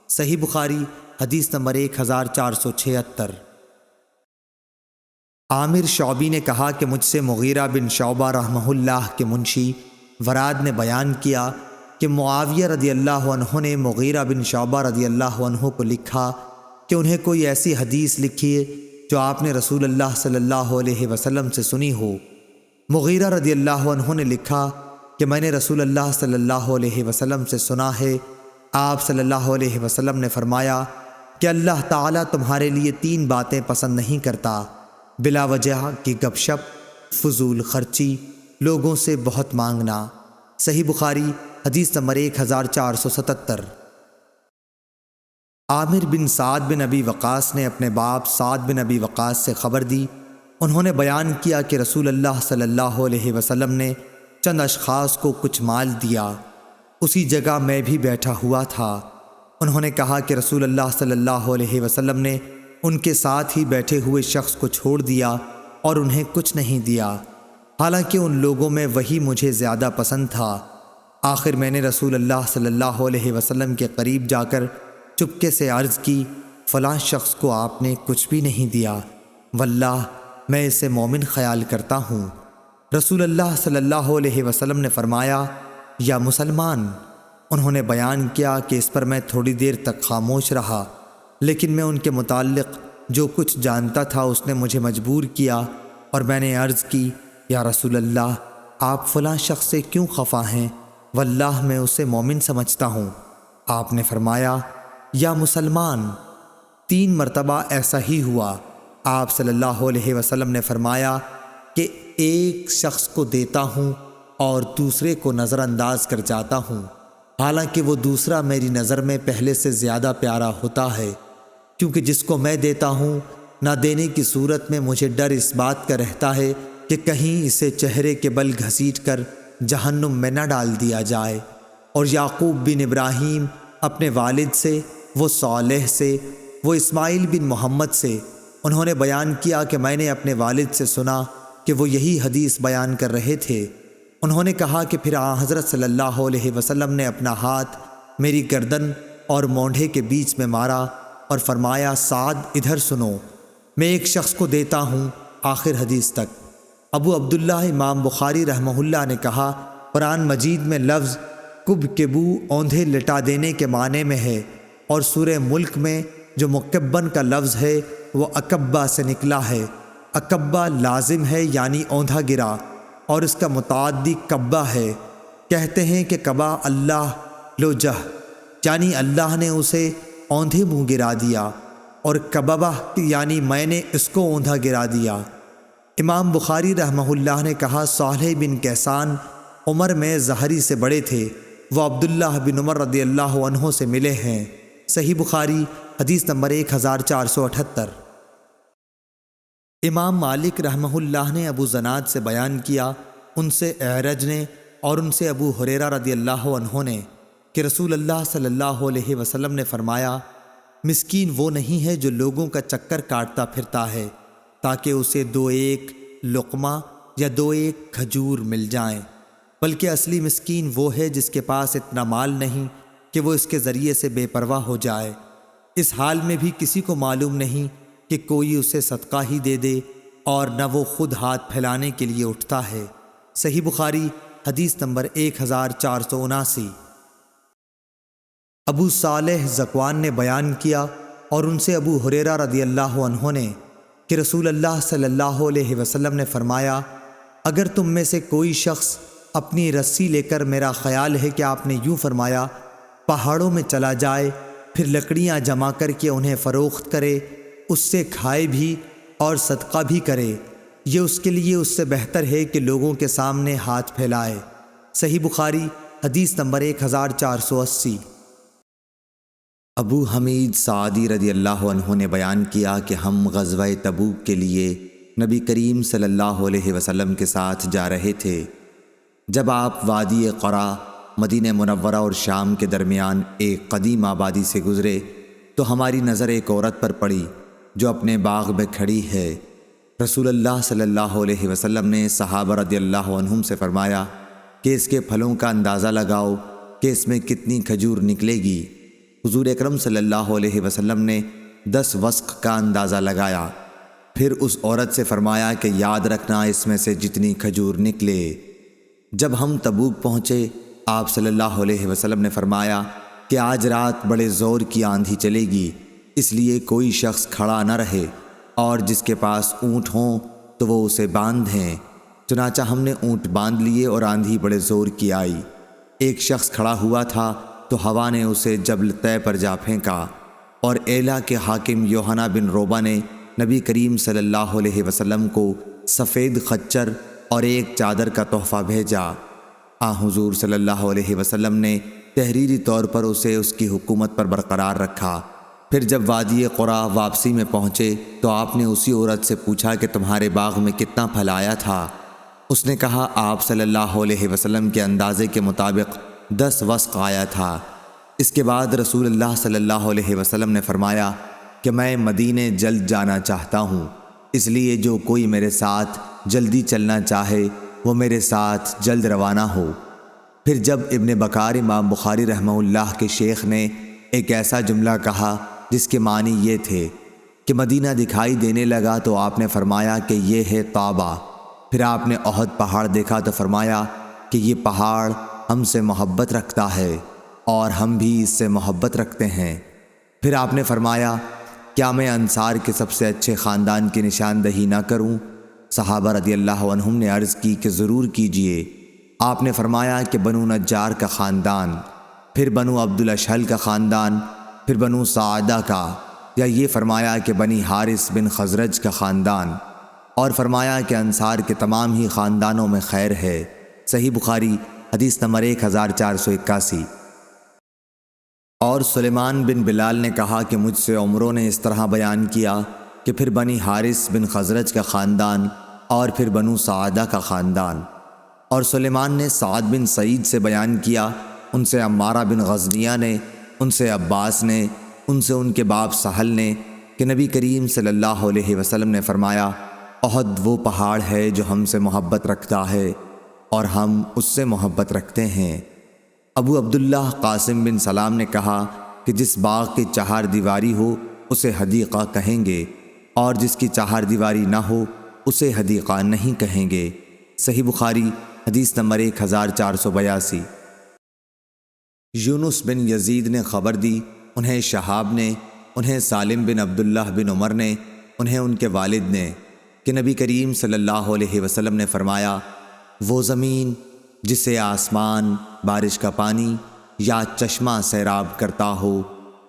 صحیح بخاری حدیث نمبر 1476۔ عامر شعبی نے کہا کہ مجھ سے مغیرہ بن شعبہ رحمہ اللہ کے منشی وراد نے بیان کیا کہ معاویہ رضی اللہ عنہ نے مغیرہ بن شعبہ رضی اللہ عنہ کو لکھا کہ انہیں کوئی ایسی حدیث لکھیے جو آپ نے رسول اللہ صلی اللہ علیہ وسلم سے سنی ہو۔ مغیرہ رضی اللہ عنہ نے لکھا کہ میں نے رسول اللہ صلی اللہ علیہ وسلم سے سنا ہے، آپ صلی اللہ علیہ وسلم نے فرمایا کہ اللہ تعالیٰ تمہارے لیے 3 باتیں پسند نہیں کرتا، بلا وجہ کی گپ شپ، فضول خرچی، لوگوں سے بہت مانگنا۔ صحیح بخاری حدیث نمبر 1477۔ عامر بن سعد بن ابی وقاص نے اپنے باپ سعد بن ابی وقاص سے خبر دی، انہوں نے بیان کیا کہ رسول اللہ صلی اللہ علیہ وسلم نے چند اشخاص کو کچھ مال دیا، اسی جگہ میں بھی بیٹھا ہوا تھا۔ انہوں نے کہا کہ رسول اللہ صلی اللہ علیہ وسلم نے ان کے ساتھ ہی بیٹھے ہوئے شخص کو چھوڑ دیا اور انہیں کچھ نہیں دیا، حالانکہ ان لوگوں میں وہی مجھے زیادہ پسند تھا۔ آخر میں نے رسول اللہ صلی اللہ علیہ وسلم کے قریب جا کر چپکے سے عرض کی، فلاں شخص کو آپ نے کچھ بھی نہیں دیا، واللہ میں اسے مومن خیال کرتا ہوں۔ رسول اللہ صلی اللہ علیہ وسلم نے فرمایا، یا مسلمان۔ انہوں نے بیان کیا کہ اس پر میں تھوڑی دیر تک خاموش رہا، لیکن میں ان کے متعلق جو کچھ جانتا تھا اس نے مجھے مجبور کیا، اور میں نے عرض کی، یا رسول اللہ، آپ فلاں شخص سے کیوں خفا ہیں؟ واللہ میں اسے مومن سمجھتا ہوں۔ آپ نے فرمایا، یا مسلمان۔ 3 مرتبہ ایسا ہی ہوا۔ آپ صلی اللہ علیہ وسلم نے فرمایا کہ ایک شخص کو دیتا ہوں اور دوسرے کو نظر انداز کر جاتا ہوں، حالانکہ وہ دوسرا میری نظر میں پہلے سے زیادہ پیارا ہوتا ہے، کیونکہ جس کو میں دیتا ہوں نہ دینے کی صورت میں مجھے ڈر اس بات کا رہتا ہے کہ کہیں اسے چہرے کے بل گھسیٹ کر جہنم میں نہ ڈال دیا جائے۔ اور یعقوب بن ابراہیم اپنے والد سے، وہ صالح سے، وہ اسماعیل بن محمد سے، انہوں نے بیان کیا کہ میں نے اپنے والد سے سنا کہ وہ یہی حدیث بیان کر رہے تھے۔ انہوں نے کہا کہ پھر حضرت صلی اللہ علیہ وسلم نے اپنا ہاتھ میری گردن اور مونڈھے کے بیچ میں مارا اور فرمایا، سعد ادھر سنو، میں ایک شخص کو دیتا ہوں، آخر حدیث تک۔ ابو عبداللہ امام بخاری رحمہ اللہ نے کہا، قرآن مجید میں لفظ کب کے بو اوندھے لٹا دینے کے معنی میں ہے، اور سورہ ملک میں جو مکبن کا لفظ ہے وہ اکبہ سے نکلا ہے۔ اکبہ لازم ہے یعنی اوندھا گرا، اور اس کا متعدی کبہ ہے۔ کہتے ہیں کہ کبا اللہ لوجہ، یعنی اللہ نے اسے اوندھے منہ گرا دیا، اور کببہ یعنی میں نے اس کو اوندھا گرا دیا۔ امام بخاری رحمہ اللہ نے کہا صالح بن کیسان عمر میں زہری سے بڑے تھے، وہ عبداللہ بن عمر رضی اللہ عنہ سے ملے ہیں۔ صحیح بخاری حدیث نمبر 1478۔ امام مالک رحمہ اللہ نے ابو زناد سے بیان کیا، ان سے اعرج نے اور ان سے ابو ہریرہ رضی اللہ عنہ نے کہ رسول اللہ صلی اللہ علیہ وسلم نے فرمایا، مسکین وہ نہیں ہے جو لوگوں کا چکر کاٹتا پھرتا ہے تاکہ اسے 2 لقمہ یا 2 کھجور مل جائیں، بلکہ اصلی مسکین وہ ہے جس کے پاس اتنا مال نہیں کہ وہ اس کے ذریعے سے بے پرواہ ہو جائے، اس حال میں بھی کسی کو معلوم نہیں کہ کوئی اسے صدقہ ہی دے دے، اور نہ وہ خود ہاتھ پھیلانے کے لیے اٹھتا ہے۔ صحیح بخاری حدیث نمبر 1479۔ ابو صالح ذکوان نے بیان کیا اور ان سے ابو ہریرہ رضی اللہ عنہ نے کہ رسول اللہ صلی اللہ علیہ وسلم نے فرمایا، اگر تم میں سے کوئی شخص اپنی رسی لے کر، میرا خیال ہے کہ آپ نے یوں فرمایا، پہاڑوں میں چلا جائے، پھر لکڑیاں جمع کر کے انہیں فروخت کرے، اس سے کھائے بھی اور صدقہ بھی کرے، یہ اس کے لیے اس سے بہتر ہے کہ لوگوں کے سامنے ہاتھ پھیلائے۔ صحیح بخاری حدیث نمبر 1480۔ ابو حمید سعدی رضی اللہ عنہ نے بیان کیا کہ ہم غزوہ تبوک کے لیے نبی کریم صلی اللہ علیہ وسلم کے ساتھ جا رہے تھے۔ جب آپ وادی قرا، مدینہ منورہ اور شام کے درمیان ایک قدیم آبادی سے گزرے تو ہماری نظر ایک عورت پر پڑی جو اپنے باغ میں کھڑی ہے۔ رسول اللہ صلی اللہ علیہ وسلم نے صحابہ رضی اللہ عنہم سے فرمایا کہ اس کے پھلوں کا اندازہ لگاؤ کہ اس میں کتنی کھجور نکلے گی۔ حضور اکرم صلی اللہ علیہ وسلم نے 10 وسق کا اندازہ لگایا، پھر اس عورت سے فرمایا کہ یاد رکھنا اس میں سے جتنی کھجور نکلے۔ جب ہم تبوک پہنچے، آپ صلی اللہ علیہ وسلم نے فرمایا کہ آج رات بڑے زور کی آندھی چلے گی، اس لیے کوئی شخص کھڑا نہ رہے، اور جس کے پاس اونٹ ہوں تو وہ اسے باندھیں۔ چنانچہ ہم نے اونٹ باندھ لیے اور آندھی بڑے زور کی آئی۔ ایک شخص کھڑا ہوا تھا تو ہوا نے اسے جبل طے پر جا پھینکا، اور ایلا کے حاکم یوحنا بن روبہ نے نبی کریم صلی اللہ علیہ وسلم کو سفید خچر اور ایک چادر کا تحفہ بھیجا۔ حضور صلی اللہ علیہ وسلم نے تحریری طور پر اسے اس کی حکومت پر برقرار رکھا۔ پھر جب وادی قرا واپسی میں پہنچے تو آپ نے اسی عورت سے پوچھا کہ تمہارے باغ میں کتنا پھل آیا تھا؟ اس نے کہا آپ صلی اللہ علیہ وسلم کے اندازے کے مطابق 10 وسق آیا تھا۔ اس کے بعد رسول اللہ صلی اللہ علیہ وسلم نے فرمایا کہ میں مدینے جلد جانا چاہتا ہوں، اس لیے جو کوئی میرے ساتھ جلدی چلنا چاہے وہ میرے ساتھ جلد روانہ ہو۔ پھر جب ابن بکار امام بخاری رحمہ اللہ کے شیخ نے ایک ایسا جملہ کہا جس کے معنی یہ تھے کہ مدینہ دکھائی دینے لگا تو آپ نے فرمایا کہ یہ ہے طابہ۔ پھر آپ نے احد پہاڑ دیکھا تو فرمایا کہ یہ پہاڑ ہم سے محبت رکھتا ہے اور ہم بھی اس سے محبت رکھتے ہیں۔ پھر آپ نے فرمایا کیا میں انصار کے سب سے اچھے خاندان کی نشاندہی نہ کروں؟ صحابہ رضی اللہ عنہم نے عرض کی کہ ضرور کیجئے۔ آپ نے فرمایا کہ بنو نجار کا خاندان، پھر بنو عبد الاشہل کا خاندان، پھر بنو سعدہ کا، یا یہ فرمایا کہ بنی حارث بن خزرج کا خاندان، اور فرمایا کہ انصار کے تمام ہی خاندانوں میں خیر ہے۔ صحیح بخاری حدیث نمبر 1481۔ اور سلیمان بن بلال نے کہا کہ مجھ سے عمروں نے اس طرح بیان کیا کہ پھر بنی حارث بن خزرج کا خاندان اور پھر بنو سعدہ کا خاندان۔ اور سلیمان نے سعد بن سعید سے بیان کیا، ان سے عمارہ بن غزنیہ نے، ان سے عباس نے، ان سے ان کے باپ سہل نے کہ نبی کریم صلی اللہ علیہ وسلم نے فرمایا احد وہ پہاڑ ہے جو ہم سے محبت رکھتا ہے اور ہم اس سے محبت رکھتے ہیں۔ ابو عبداللہ قاسم بن سلام نے کہا کہ جس باغ کی 4 دیواری ہو اسے حدیقہ کہیں گے، اور جس کی 4 دیواری نہ ہو اسے حدیقہ نہیں کہیں گے۔ صحیح بخاری حدیث نمبر 1482۔ یونس بن یزید نے خبر دی، انہیں شہاب نے، انہیں سالم بن عبداللہ بن عمر نے، انہیں ان کے والد نے کہ نبی کریم صلی اللہ علیہ وسلم نے فرمایا وہ زمین جسے آسمان بارش کا پانی یا چشمہ سیراب کرتا ہو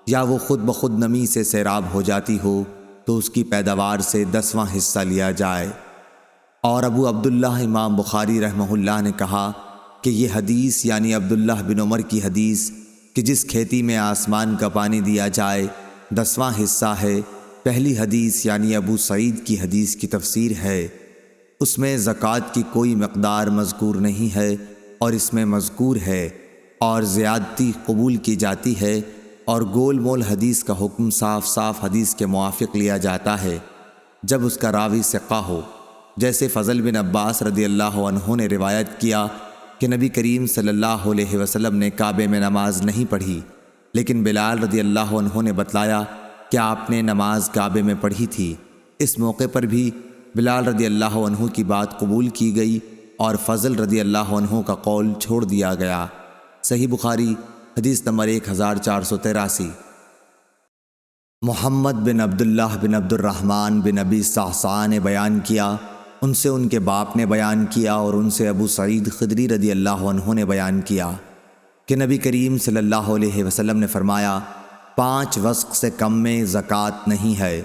یا وہ خود بخود نمی سے سیراب ہو جاتی ہو تو اس کی پیداوار سے 10واں حصہ لیا جائے۔ اور ابو عبداللہ امام بخاری رحمہ اللہ نے کہا کہ یہ حدیث یعنی عبداللہ بن عمر کی حدیث کہ جس کھیتی میں آسمان کا پانی دیا جائے 10واں حصہ ہے، پہلی حدیث یعنی ابو سعید کی حدیث کی تفسیر ہے۔ اس میں زکوٰۃ کی کوئی مقدار مذکور نہیں ہے اور اس میں مذکور ہے اور زیادتی قبول کی جاتی ہے، اور گول مول حدیث کا حکم صاف صاف حدیث کے موافق لیا جاتا ہے جب اس کا راوی ثقہ ہو، جیسے فضل بن عباس رضی اللہ عنہ نے روایت کیا کہ نبی کریم صلی اللہ علیہ وسلم نے کعبے میں نماز نہیں پڑھی، لیکن بلال رضی اللہ عنہ نے بتلایا کہ آپ نے نماز کعبے میں پڑھی تھی۔ اس موقع پر بھی بلال رضی اللہ عنہ کی بات قبول کی گئی اور فضل رضی اللہ عنہ کا قول چھوڑ دیا گیا۔ صحیح بخاری حدیث نمبر 1483۔ محمد بن عبداللہ بن عبد الرحمن بن ابی صعصعہ نے بیان کیا، ان سے ان کے باپ نے بیان کیا اور ان سے ابو سعید خدری رضی اللہ عنہ نے بیان کیا کہ نبی کریم صلی اللہ علیہ وسلم نے فرمایا 5 وسق سے کم میں زکوٰۃ نہیں ہے،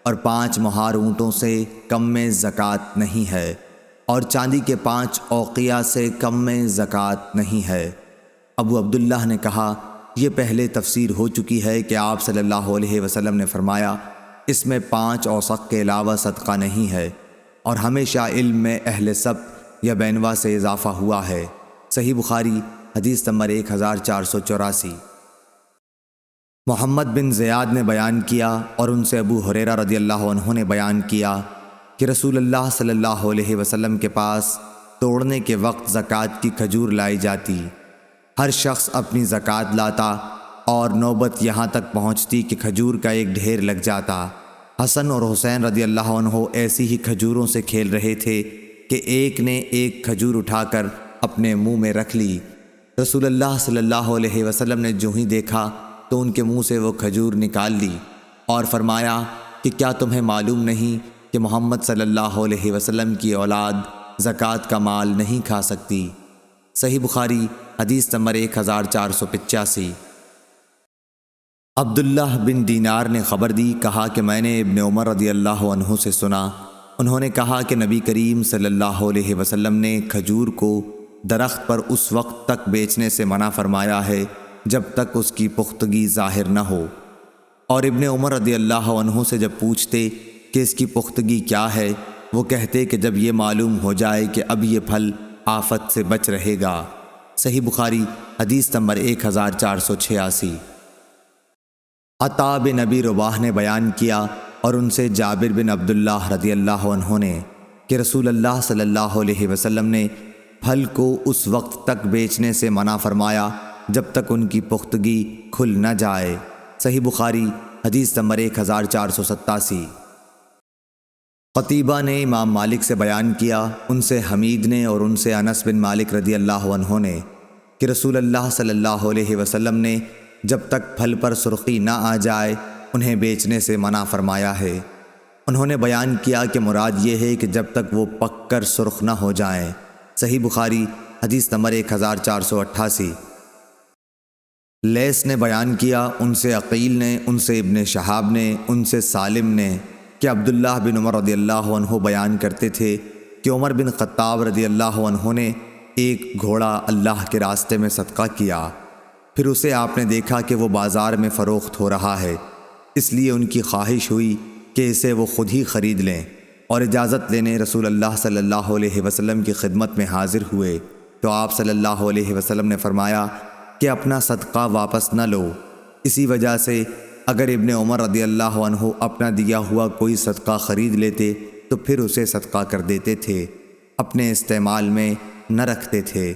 اور 5 مہار اونٹوں سے کم میں زکوٰۃ نہیں ہے، اور چاندی کے 5 اوقیہ سے کم میں زکوٰۃ نہیں ہے۔ ابو عبداللہ نے کہا یہ پہلے تفسیر ہو چکی ہے کہ آپ صلی اللہ علیہ وسلم نے فرمایا اس میں 5 اوسق کے علاوہ صدقہ نہیں ہے، اور ہمیشہ علم میں اہل سبت یا بینوا سے اضافہ ہوا ہے۔ صحیح بخاری حدیث نمبر 1484۔ محمد بن زیاد نے بیان کیا اور ان سے ابو ہریرہ رضی اللہ عنہ نے بیان کیا کہ رسول اللہ صلی اللہ علیہ وسلم کے پاس توڑنے کے وقت زکوٰۃ کی کھجور لائی جاتی، ہر شخص اپنی زکوٰۃ لاتا اور نوبت یہاں تک پہنچتی کہ کھجور کا ایک ڈھیر لگ جاتا۔ حسن اور حسین رضی اللہ عنہ ایسی ہی کھجوروں سے کھیل رہے تھے کہ ایک نے ایک کھجور اٹھا کر اپنے منہ میں رکھ لی۔ رسول اللہ صلی اللہ علیہ وسلم نے جو ہی دیکھا تو ان کے منہ سے وہ کھجور نکال لی اور فرمایا کہ کیا تمہیں معلوم نہیں کہ محمد صلی اللہ علیہ وسلم کی اولاد زکوٰۃ کا مال نہیں کھا سکتی؟ صحیح بخاری حدیث نمبر 1485۔ عبداللہ بن دینار نے خبر دی، کہا کہ میں نے ابن عمر رضی اللہ عنہ سے سنا، انہوں نے کہا کہ نبی کریم صلی اللہ علیہ وسلم نے کھجور کو درخت پر اس وقت تک بیچنے سے منع فرمایا ہے جب تک اس کی پختگی ظاہر نہ ہو، اور ابن عمر رضی اللہ عنہ سے جب پوچھتے کہ اس کی پختگی کیا ہے، وہ کہتے کہ جب یہ معلوم ہو جائے کہ اب یہ پھل آفت سے بچ رہے گا۔ صحیح بخاری حدیث نمبر 1486۔ عطا بن ابی رباح نے بیان کیا اور ان سے جابر بن عبداللہ رضی اللہ عنہ نے کہ رسول اللہ صلی اللہ علیہ وسلم نے پھل کو اس وقت تک بیچنے سے منع فرمایا جب تک ان کی پختگی کھل نہ جائے۔ صحیح بخاری حدیث نمبر 1487۔ قتیبہ نے امام مالک سے بیان کیا، ان سے حمید نے اور ان سے انس بن مالک رضی اللہ عنہ نے کہ رسول اللہ صلی اللہ علیہ وسلم نے جب تک پھل پر سرخی نہ آ جائے انہیں بیچنے سے منع فرمایا ہے۔ انہوں نے بیان کیا کہ مراد یہ ہے کہ جب تک وہ پک کر سرخ نہ ہو جائیں۔ صحیح بخاری حدیث نمبر 1488۔ لیث نے بیان کیا، ان سے عقیل نے، ان سے ابن شہاب نے، ان سے سالم نے کہ عبداللہ بن عمر رضی اللہ عنہ بیان کرتے تھے کہ عمر بن خطاب رضی اللہ عنہ نے ایک گھوڑا اللہ کے راستے میں صدقہ کیا، پھر اسے آپ نے دیکھا کہ وہ بازار میں فروخت ہو رہا ہے، اس لیے ان کی خواہش ہوئی کہ اسے وہ خود ہی خرید لیں، اور اجازت لینے رسول اللہ صلی اللہ علیہ وسلم کی خدمت میں حاضر ہوئے تو آپ صلی اللہ علیہ وسلم نے فرمایا کہ اپنا صدقہ واپس نہ لو۔ اسی وجہ سے اگر ابن عمر رضی اللہ عنہ اپنا دیا ہوا کوئی صدقہ خرید لیتے تو پھر اسے صدقہ کر دیتے تھے، اپنے استعمال میں نہ رکھتے تھے۔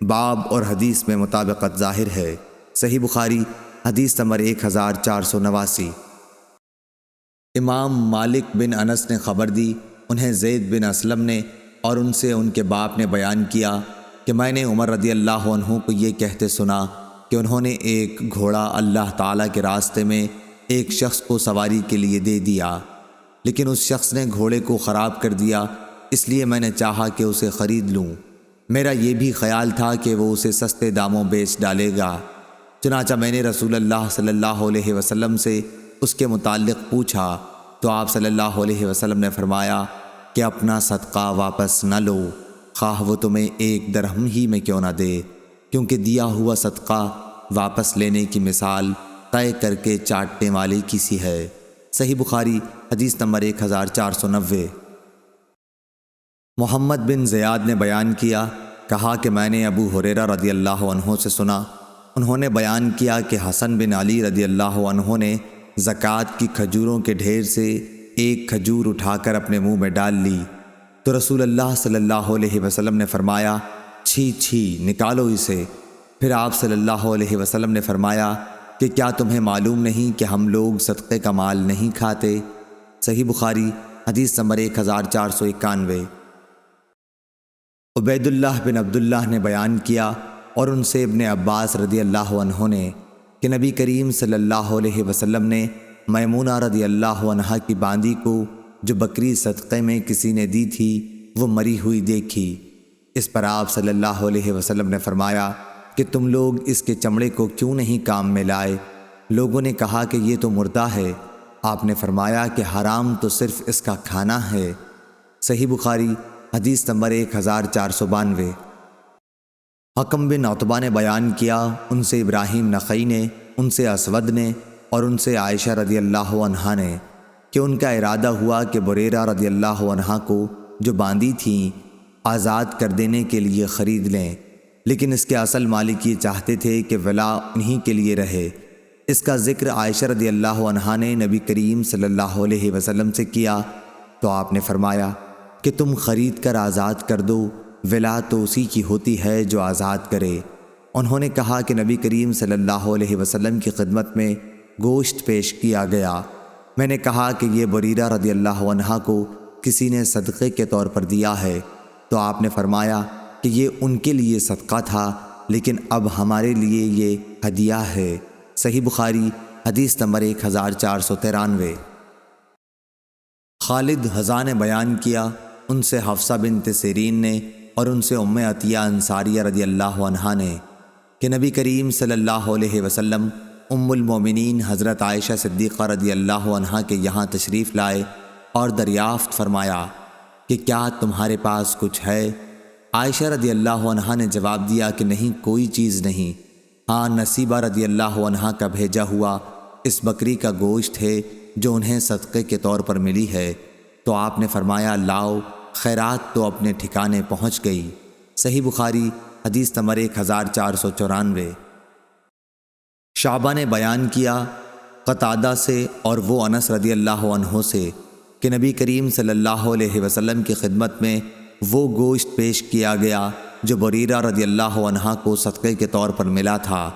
باب اور حدیث میں مطابقت ظاہر ہے۔ صحیح بخاری حدیث نمبر 1489۔ امام مالک بن انس نے خبر دی، انہیں زید بن اسلم نے اور ان سے ان کے باپ نے بیان کیا کہ میں نے عمر رضی اللہ عنہ کو یہ کہتے سنا کہ انہوں نے ایک گھوڑا اللہ تعالیٰ کے راستے میں ایک شخص کو سواری کے لیے دے دیا، لیکن اس شخص نے گھوڑے کو خراب کر دیا، اس لیے میں نے چاہا کہ اسے خرید لوں۔ میرا یہ بھی خیال تھا کہ وہ اسے سستے داموں بیچ ڈالے گا، چنانچہ میں نے رسول اللہ صلی اللہ علیہ وسلم سے اس کے متعلق پوچھا تو آپ صلی اللہ علیہ وسلم نے فرمایا کہ اپنا صدقہ واپس نہ لو، خواہ وہ تمہیں 1 درہم ہی میں کیوں نہ دے، کیونکہ دیا ہوا صدقہ واپس لینے کی مثال طے کر کے چاٹنے والے کی سی ہے۔ صحیح بخاری حدیث نمبر 1490۔ محمد بن زیاد نے بیان کیا، کہا کہ میں نے ابو ہریرہ رضی اللہ عنہ سے سنا، انہوں نے بیان کیا کہ حسن بن علی رضی اللہ عنہ نے زکوٰۃ کی کھجوروں کے ڈھیر سے 1 کھجور اٹھا کر اپنے منہ میں ڈال لی، تو رسول اللہ صلی اللہ علیہ وسلم نے فرمایا، چھی چھی، نکالو اسے۔ پھر آپ صلی اللہ علیہ وسلم نے فرمایا کہ کیا تمہیں معلوم نہیں کہ ہم لوگ صدقے کا مال نہیں کھاتے؟ صحیح بخاری حدیث نمبر 1491۔ عبید اللہ بن عبداللہ نے بیان کیا اور ان سے ابن عباس رضی اللہ عنہ نے کہ نبی کریم صلی اللہ علیہ وسلم نے میمونہ رضی اللہ عنہا کی باندی کو جو بکری صدقے میں کسی نے دی تھی وہ مری ہوئی دیکھی۔ اس پر آپ صلی اللہ علیہ وسلم نے فرمایا کہ تم لوگ اس کے چمڑے کو کیوں نہیں کام میں لائے؟ لوگوں نے کہا کہ یہ تو مردہ ہے۔ آپ نے فرمایا کہ حرام تو صرف اس کا کھانا ہے۔ صحیح بخاری حدیث نمبر 1492۔ حکم بن عتبہ نے بیان کیا، ان سے ابراہیم نخعی نے، ان سے اسود نے اور ان سے عائشہ رضی اللہ عنہا نے کہ ان کا ارادہ ہوا کہ بریرہ رضی اللہ عنہا کو جو باندھی تھیں آزاد کر دینے کے لیے خرید لیں، لیکن اس کے اصل مالک یہ چاہتے تھے کہ ولا انہی کے لیے رہے۔ اس کا ذکر عائشہ رضی اللہ عنہا نے نبی کریم صلی اللہ علیہ وسلم سے کیا تو آپ نے فرمایا کہ تم خرید کر آزاد کر دو، ولا تو اسی کی ہوتی ہے جو آزاد کرے۔ انہوں نے کہا کہ نبی کریم صلی اللہ علیہ وسلم کی خدمت میں گوشت پیش کیا گیا۔ میں نے کہا کہ یہ بریرہ رضی اللہ عنہا کو کسی نے صدقے کے طور پر دیا ہے، تو آپ نے فرمایا کہ یہ ان کے لیے صدقہ تھا، لیکن اب ہمارے لیے یہ ہدیہ ہے۔ صحیح بخاری حدیث نمبر 1493۔ خالد حذا نے بیان کیا، ان سے حفصہ بنت سیرین نے اور ان سے ام عطیہ انصاریہ رضی اللہ عنہا نے کہ نبی کریم صلی اللہ علیہ وسلم ام المومنین حضرت عائشہ صدیقہ رضی اللہ عنہا کے یہاں تشریف لائے اور دریافت فرمایا کہ کیا تمہارے پاس کچھ ہے؟ عائشہ رضی اللہ عنہا نے جواب دیا کہ نہیں، کوئی چیز نہیں، ہاں نصیبہ رضی اللہ عنہا کا بھیجا ہوا اس بکری کا گوشت ہے جو انہیں صدقے کے طور پر ملی ہے۔ تو آپ نے فرمایا لاؤ، خیرات تو اپنے ٹھکانے پہنچ گئی۔ صحیح بخاری حدیث نمبر 1494۔ شعبہ نے بیان کیا قتادہ سے اور وہ انس رضی اللہ عنہ سے کہ نبی کریم صلی اللہ علیہ وسلم کی خدمت میں وہ گوشت پیش کیا گیا جو بریرہ رضی اللہ عنہا کو صدقے کے طور پر ملا تھا۔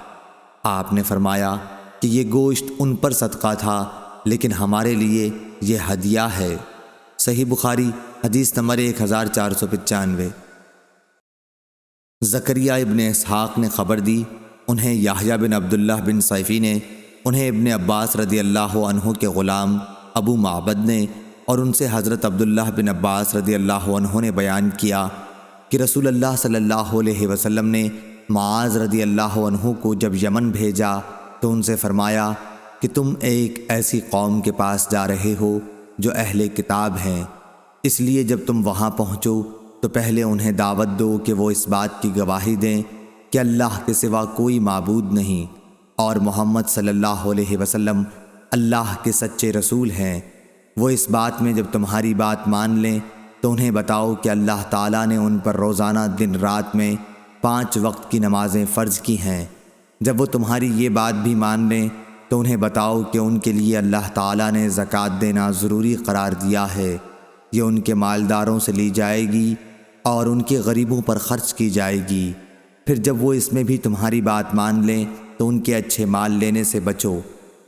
آپ نے فرمایا کہ یہ گوشت ان پر صدقہ تھا، لیکن ہمارے لیے یہ ہدیہ ہے۔ صحیح بخاری حدیث نمبر 1495۔ زکریا ابن اسحاق نے خبر دی، انہیں یحییٰ بن عبداللہ بن صیفی نے، انہیں ابن عباس رضی اللہ عنہ کے غلام ابو معبد نے اور ان سے حضرت عبداللہ بن عباس رضی اللہ عنہ نے بیان کیا کہ رسول اللہ صلی اللہ علیہ وسلم نے معاذ رضی اللہ عنہ کو جب یمن بھیجا تو ان سے فرمایا کہ تم ایک ایسی قوم کے پاس جا رہے ہو جو اہل کتاب ہیں، اس لیے جب تم وہاں پہنچو تو پہلے انہیں دعوت دو کہ وہ اس بات کی گواہی دیں کہ اللہ کے سوا کوئی معبود نہیں اور محمد صلی اللہ علیہ وسلم اللہ کے سچے رسول ہیں۔ وہ اس بات میں جب تمہاری بات مان لیں تو انہیں بتاؤ کہ اللہ تعالیٰ نے ان پر روزانہ دن رات میں 5 وقت کی نمازیں فرض کی ہیں۔ جب وہ تمہاری یہ بات بھی مان لیں تو انہیں بتاؤ کہ ان کے لیے اللہ تعالیٰ نے زکوٰۃ دینا ضروری قرار دیا ہے، یہ ان کے مالداروں سے لی جائے گی اور ان کے غریبوں پر خرچ کی جائے گی۔ پھر جب وہ اس میں بھی تمہاری بات مان لیں تو ان کے اچھے مال لینے سے بچو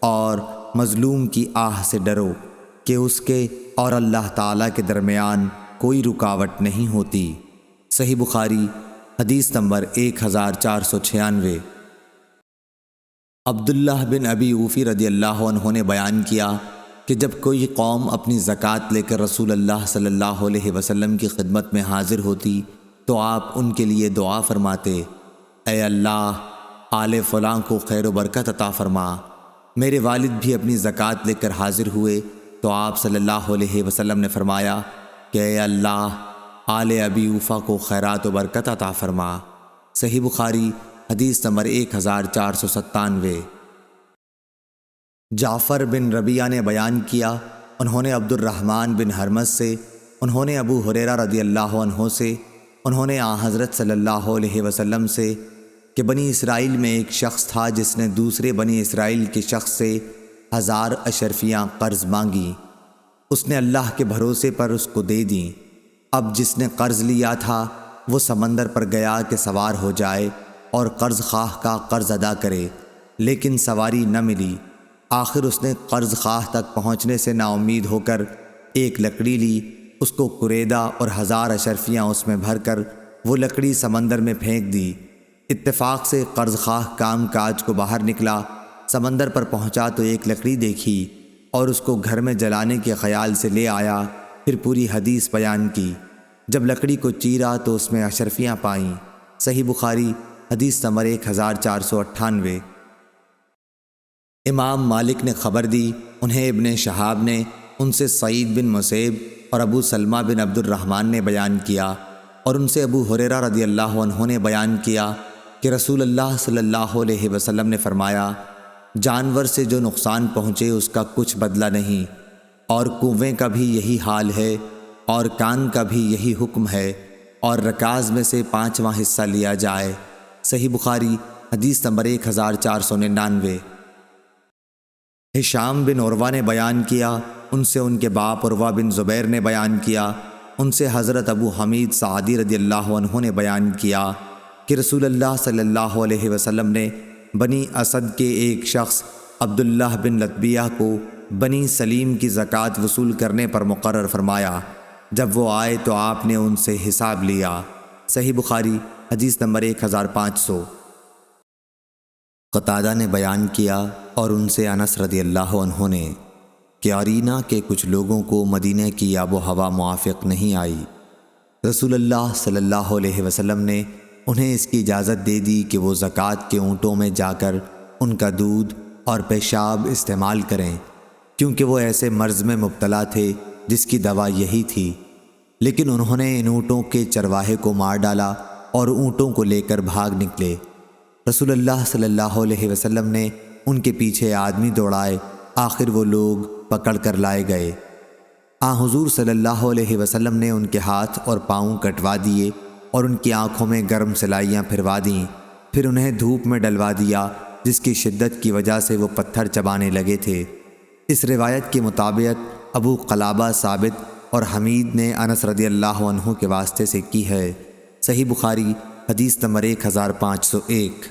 اور مظلوم کی آہ سے ڈرو کہ اس کے اور اللہ تعالیٰ کے درمیان کوئی رکاوٹ نہیں ہوتی۔ صحیح بخاری حدیث نمبر 1496۔ عبداللہ بن ابی اوفی رضی اللہ عنہ نے بیان کیا کہ جب کوئی قوم اپنی زکوٰۃ لے کر رسول اللہ صلی اللہ علیہ وسلم کی خدمت میں حاضر ہوتی تو آپ ان کے لیے دعا فرماتے، اے اللہ آل فلاں کو خیر و برکت عطا فرما۔ میرے والد بھی اپنی زکوٰۃ لے کر حاضر ہوئے تو آپ صلی اللہ علیہ وسلم نے فرمایا کہ اے اللہ آل ابی اوفا کو خیرات و برکت عطا فرما۔ صحیح بخاری حدیث نمبر 1497۔ جعفر بن ربیعہ نے بیان کیا، انہوں نے عبد الرحمن بن حرمز سے، انہوں نے ابو ہریرہ رضی اللہ عنہ سے، انہوں نے حضرت صلی اللہ علیہ وسلم سے کہ بنی اسرائیل میں ایک شخص تھا جس نے دوسرے بنی اسرائیل کے شخص سے 1000 اشرفیاں قرض مانگی۔ اس نے اللہ کے بھروسے پر اس کو دے دیں۔ اب جس نے قرض لیا تھا وہ سمندر پر گیا کہ سوار ہو جائے اور قرض خواہ کا قرض ادا کرے، لیکن سواری نہ ملی۔ آخر اس نے قرض خواہ تک پہنچنے سے نا امید ہو کر ایک لکڑی لی، اس کو کریدا اور 1000 اشرفیاں اس میں بھر کر وہ لکڑی سمندر میں پھینک دی۔ اتفاق سے قرض خواہ کام کاج کو باہر نکلا، سمندر پر پہنچا تو ایک لکڑی دیکھی اور اس کو گھر میں جلانے کے خیال سے لے آیا، پھر پوری حدیث بیان کی۔ جب لکڑی کو چیرا تو اس میں اشرفیاں پائیں۔ صحیح بخاری حدیث نمبر 1498۔ امام مالک نے خبر دی، انہیں ابن شہاب نے، ان سے سعید بن مسیب اور ابو سلمہ بن عبد الرحمن نے بیان کیا، اور ان سے ابو ہریرہ رضی اللہ عنہ نے بیان کیا کہ رسول اللہ صلی اللہ علیہ وسلم نے فرمایا، جانور سے جو نقصان پہنچے اس کا کچھ بدلہ نہیں، اور کنویں کا بھی یہی حال ہے، اور کان کا بھی یہی حکم ہے، اور رکاز میں سے 5واں حصہ لیا جائے۔ صحیح بخاری حدیث نمبر 1499۔ ہشام بن عروہ نے بیان کیا، ان سے ان کے باپ عروہ بن زبیر نے بیان کیا، ان سے حضرت ابو حمید سعدی رضی اللہ عنہ نے بیان کیا کہ رسول اللہ صلی اللہ علیہ وسلم نے بنی اسد کے ایک شخص عبداللہ بن لطبیہ کو بنی سلیم کی زکوٰۃ وصول کرنے پر مقرر فرمایا۔ جب وہ آئے تو آپ نے ان سے حساب لیا۔ صحیح بخاری حدیث نمبر 1500۔ قتادہ نے بیان کیا، اور ان سے انس رضی اللہ عنہ نے، کہ ارینا کے کچھ لوگوں کو مدینہ کی آب و ہوا موافق نہیں آئی۔ رسول اللہ صلی اللہ علیہ وسلم نے انہیں اس کی اجازت دے دی کہ وہ زکوٰۃ کے اونٹوں میں جا کر ان کا دودھ اور پیشاب استعمال کریں، کیونکہ وہ ایسے مرض میں مبتلا تھے جس کی دوا یہی تھی۔ لیکن انہوں نے ان اونٹوں کے چرواہے کو مار ڈالا اور اونٹوں کو لے کر بھاگ نکلے۔ رسول اللہ صلی اللہ علیہ وسلم نے ان کے پیچھے آدمی دوڑائے، آخر وہ لوگ پکڑ کر لائے گئے۔ حضور صلی اللہ علیہ وسلم نے ان کے ہاتھ اور پاؤں کٹوا دیے اور ان کی آنکھوں میں گرم سلائیاں پھروا دیں، پھر انہیں دھوپ میں ڈلوا دیا جس کی شدت کی وجہ سے وہ پتھر چبانے لگے تھے۔ اس روایت کے مطابق ابو قلابہ ثابت اور حمید نے انس رضی اللہ عنہ کے واسطے سے کی ہے۔ صحیح بخاری حدیث نمبر 1501۔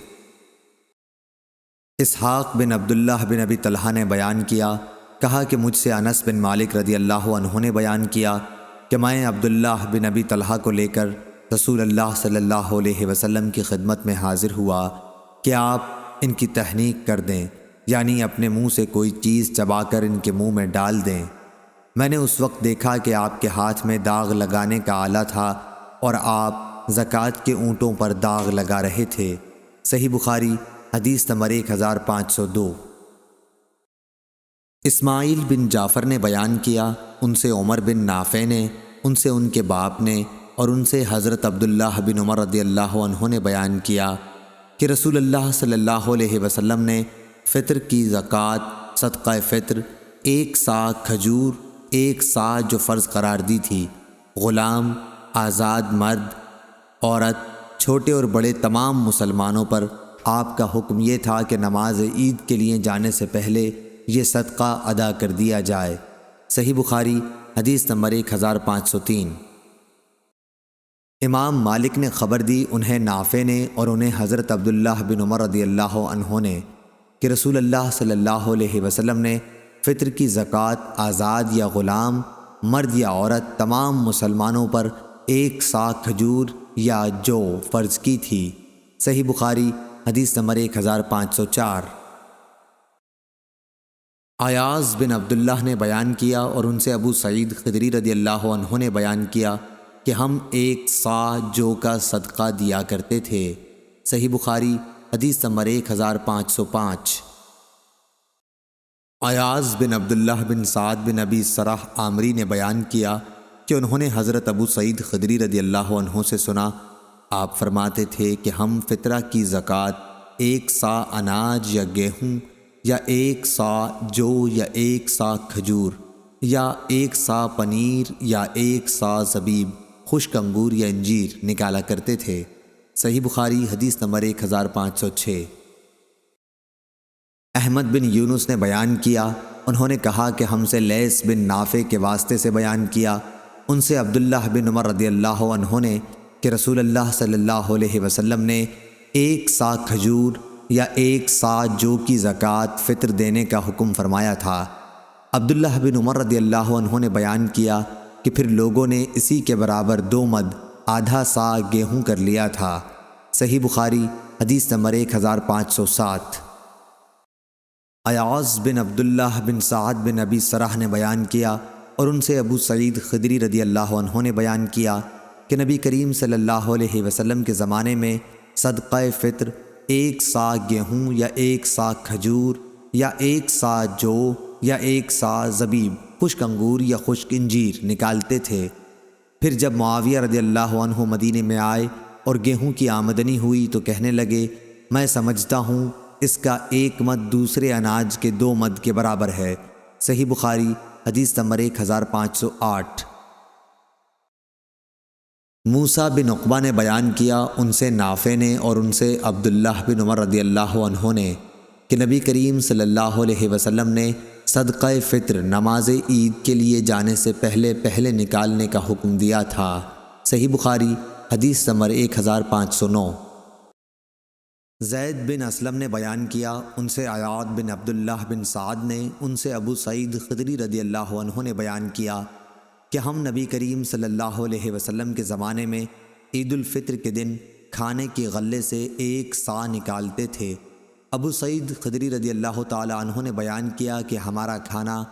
اسحاق بن عبداللہ بن ابی طلحہ نے بیان کیا، کہا کہ مجھ سے انس بن مالک رضی اللہ عنہ نے بیان کیا کہ میں عبداللہ بن ابی طلحہ کو لے کر رسول اللہ صلی اللہ علیہ وسلم کی خدمت میں حاضر ہوا کہ آپ ان کی تحنیک کر دیں، یعنی اپنے منہ سے کوئی چیز چبا کر ان کے منہ میں ڈال دیں۔ میں نے اس وقت دیکھا کہ آپ کے ہاتھ میں داغ لگانے کا آلہ تھا اور آپ زکوٰۃ کے اونٹوں پر داغ لگا رہے تھے۔ صحیح بخاری حدیث نمبر 1502۔ اسماعیل بن جعفر نے بیان کیا، ان سے عمر بن نافع نے، ان سے ان کے باپ نے، اور ان سے حضرت عبداللہ بن عمر رضی اللہ عنہ نے بیان کیا کہ رسول اللہ صلی اللہ علیہ وسلم نے فطر کی زکوٰۃ صدقہ فطر 1 صاع کھجور 1 صاع جو فرض قرار دی تھی، غلام، آزاد مرد، عورت، چھوٹے اور بڑے تمام مسلمانوں پر آپ کا حکم یہ تھا کہ نماز عید کے لیے جانے سے پہلے یہ صدقہ ادا کر دیا جائے۔ صحیح بخاری حدیث نمبر 1503۔ امام مالک نے خبر دی، انہیں نافع نے اور انہیں حضرت عبداللہ بن عمر رضی اللہ عنہ نے، کہ رسول اللہ صلی اللہ علیہ وسلم نے فطر کی زکوٰۃ آزاد یا غلام، مرد یا عورت تمام مسلمانوں پر 1 صاع کھجور یا جو فرض کی تھی۔ صحیح بخاری حدیث نمبر 1504۔ ایاز بن عبداللہ نے بیان کیا، اور ان سے ابو سعید خدری رضی اللہ عنہ نے بیان کیا کہ ہم 1 صاع جو کا صدقہ دیا کرتے تھے۔ صحیح بخاری حدیث نمبر 1505۔ ایاز بن عبداللہ بن سعد بن ابی سرح عامری نے بیان کیا کہ انہوں نے حضرت ابو سعید خدری رضی اللہ عنہ سے سنا، آپ فرماتے تھے کہ ہم فطرہ کی زکوٰۃ 1 صاع اناج یا گیہوں یا 1 صاع جو یا 1 صاع کھجور یا 1 صاع پنیر یا 1 صاع زبیب، خشک انگور یا انجیر نکالا کرتے تھے۔ صحیح بخاری حدیث نمبر 1506۔ احمد بن یونس نے بیان کیا، انہوں نے کہا کہ ہم سے لیث بن نافع کے واسطے سے بیان کیا، ان سے عبداللہ بن عمر رضی اللہ عنہ نے کہ رسول اللہ صلی اللہ علیہ وسلم نے 1 صاع کھجور یا 1 صاع جو کی زکوٰۃ فطر دینے کا حکم فرمایا تھا۔ عبداللہ بن عمر رضی اللہ عنہ نے بیان کیا کہ پھر لوگوں نے اسی کے برابر 2 مد آدھا صاع گیہوں کر لیا تھا۔ صحیح بخاری حدیث نمبر 1507۔ ایاز بن عبداللہ بن سعد بن ابی سرح نے بیان کیا اور ان سے ابو سعید خدری رضی اللہ عنہ نے بیان کیا کہ نبی کریم صلی اللہ علیہ وسلم کے زمانے میں صدقہ فطر 1 صاع گیہوں یا 1 صاع کھجور یا 1 صاع جو یا 1 صاع زبیب، خشک انگور یا خشک انجیر نکالتے تھے۔ پھر جب معاویہ رضی اللہ عنہ مدینے میں آئے اور گیہوں کی آمدنی ہوئی تو کہنے لگے، میں سمجھتا ہوں اس کا 1 مد دوسرے اناج کے 2 مد کے برابر ہے۔ صحیح بخاری حدیث نمبر 1508۔ موسیٰ بن عقبہ نے بیان کیا، ان سے نافع نے اور ان سے عبداللہ بن عمر رضی اللہ عنہ نے کہ نبی کریم صلی اللہ علیہ وسلم نے صدقہ فطر نماز عید کے لیے جانے سے پہلے نکالنے کا حکم دیا تھا۔ صحیح بخاری حدیث نمبر 1509۔ زید بن اسلم نے بیان کیا، ان سے عیاض بن عبداللہ بن سعد نے ان سے ابو سعید خدری رضی اللہ عنہ نے بیان کیا کہ ہم نبی کریم صلی اللہ علیہ وسلم کے زمانے میں عید الفطر کے دن کھانے کے غلے سے 1 صاع نکالتے تھے۔ ابو سعید خدری رضی اللہ تعالی عنہ نے بیان کیا کہ ہمارا کھانا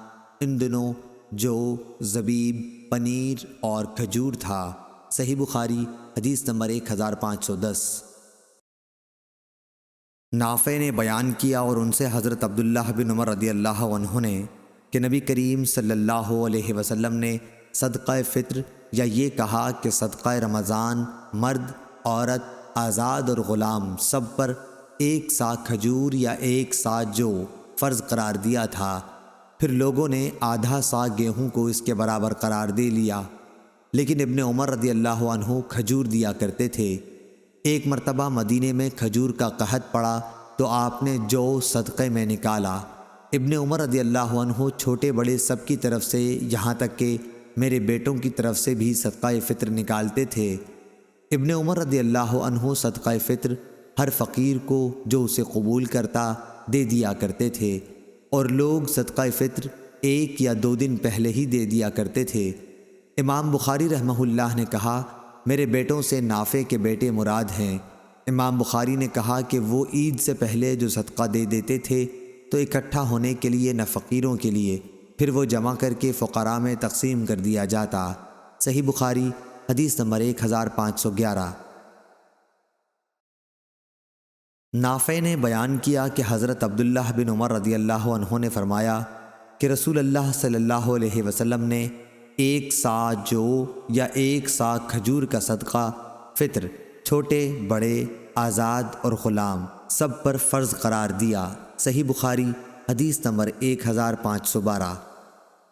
ان دنوں جو، زبیب، پنیر اور کھجور تھا۔ صحیح بخاری حدیث نمبر 1510۔ نافع نے بیان کیا اور ان سے حضرت عبداللہ بن عمر رضی اللہ عنہ نے کہ نبی کریم صلی اللہ علیہ وسلم نے صدقہ فطر یا یہ کہا کہ صدقہ رمضان مرد، عورت، آزاد اور غلام سب پر 1 صاع کھجور یا 1 صاع جو فرض قرار دیا تھا۔ پھر لوگوں نے آدھا صاع گیہوں کو اس کے برابر قرار دے لیا، لیکن ابن عمر رضی اللہ عنہ کھجور دیا کرتے تھے۔ ایک مرتبہ مدینے میں کھجور کا قحط پڑا تو آپ نے جو صدقے میں نکالا۔ ابن عمر رضی اللہ عنہ چھوٹے بڑے سب کی طرف سے، یہاں تک کہ میرے بیٹوں کی طرف سے بھی صدقہ فطر نکالتے تھے۔ ابن عمر رضی اللہ عنہ صدقہ فطر ہر فقیر کو جو اسے قبول کرتا دے دیا کرتے تھے، اور لوگ صدقہ فطر 1 یا 2 دن پہلے ہی دے دیا کرتے تھے۔ امام بخاری رحمہ اللہ نے کہا، میرے بیٹوں سے نافع کے بیٹے مراد ہیں۔ امام بخاری نے کہا کہ وہ عید سے پہلے جو صدقہ دے دیتے تھے تو اکٹھا ہونے کے لیے نہ فقیروں کے لیے، پھر وہ جمع کر کے فقراء میں تقسیم کر دیا جاتا۔ صحیح بخاری حدیث نمبر 1511۔ نافع نے بیان کیا کہ حضرت عبداللہ بن عمر رضی اللہ عنہ نے فرمایا کہ رسول اللہ صلی اللہ علیہ وسلم نے 1 صاع جو یا 1 صاع کھجور کا صدقہ فطر چھوٹے بڑے، آزاد اور غلام سب پر فرض قرار دیا۔ صحیح بخاری حدیث نمبر 1512۔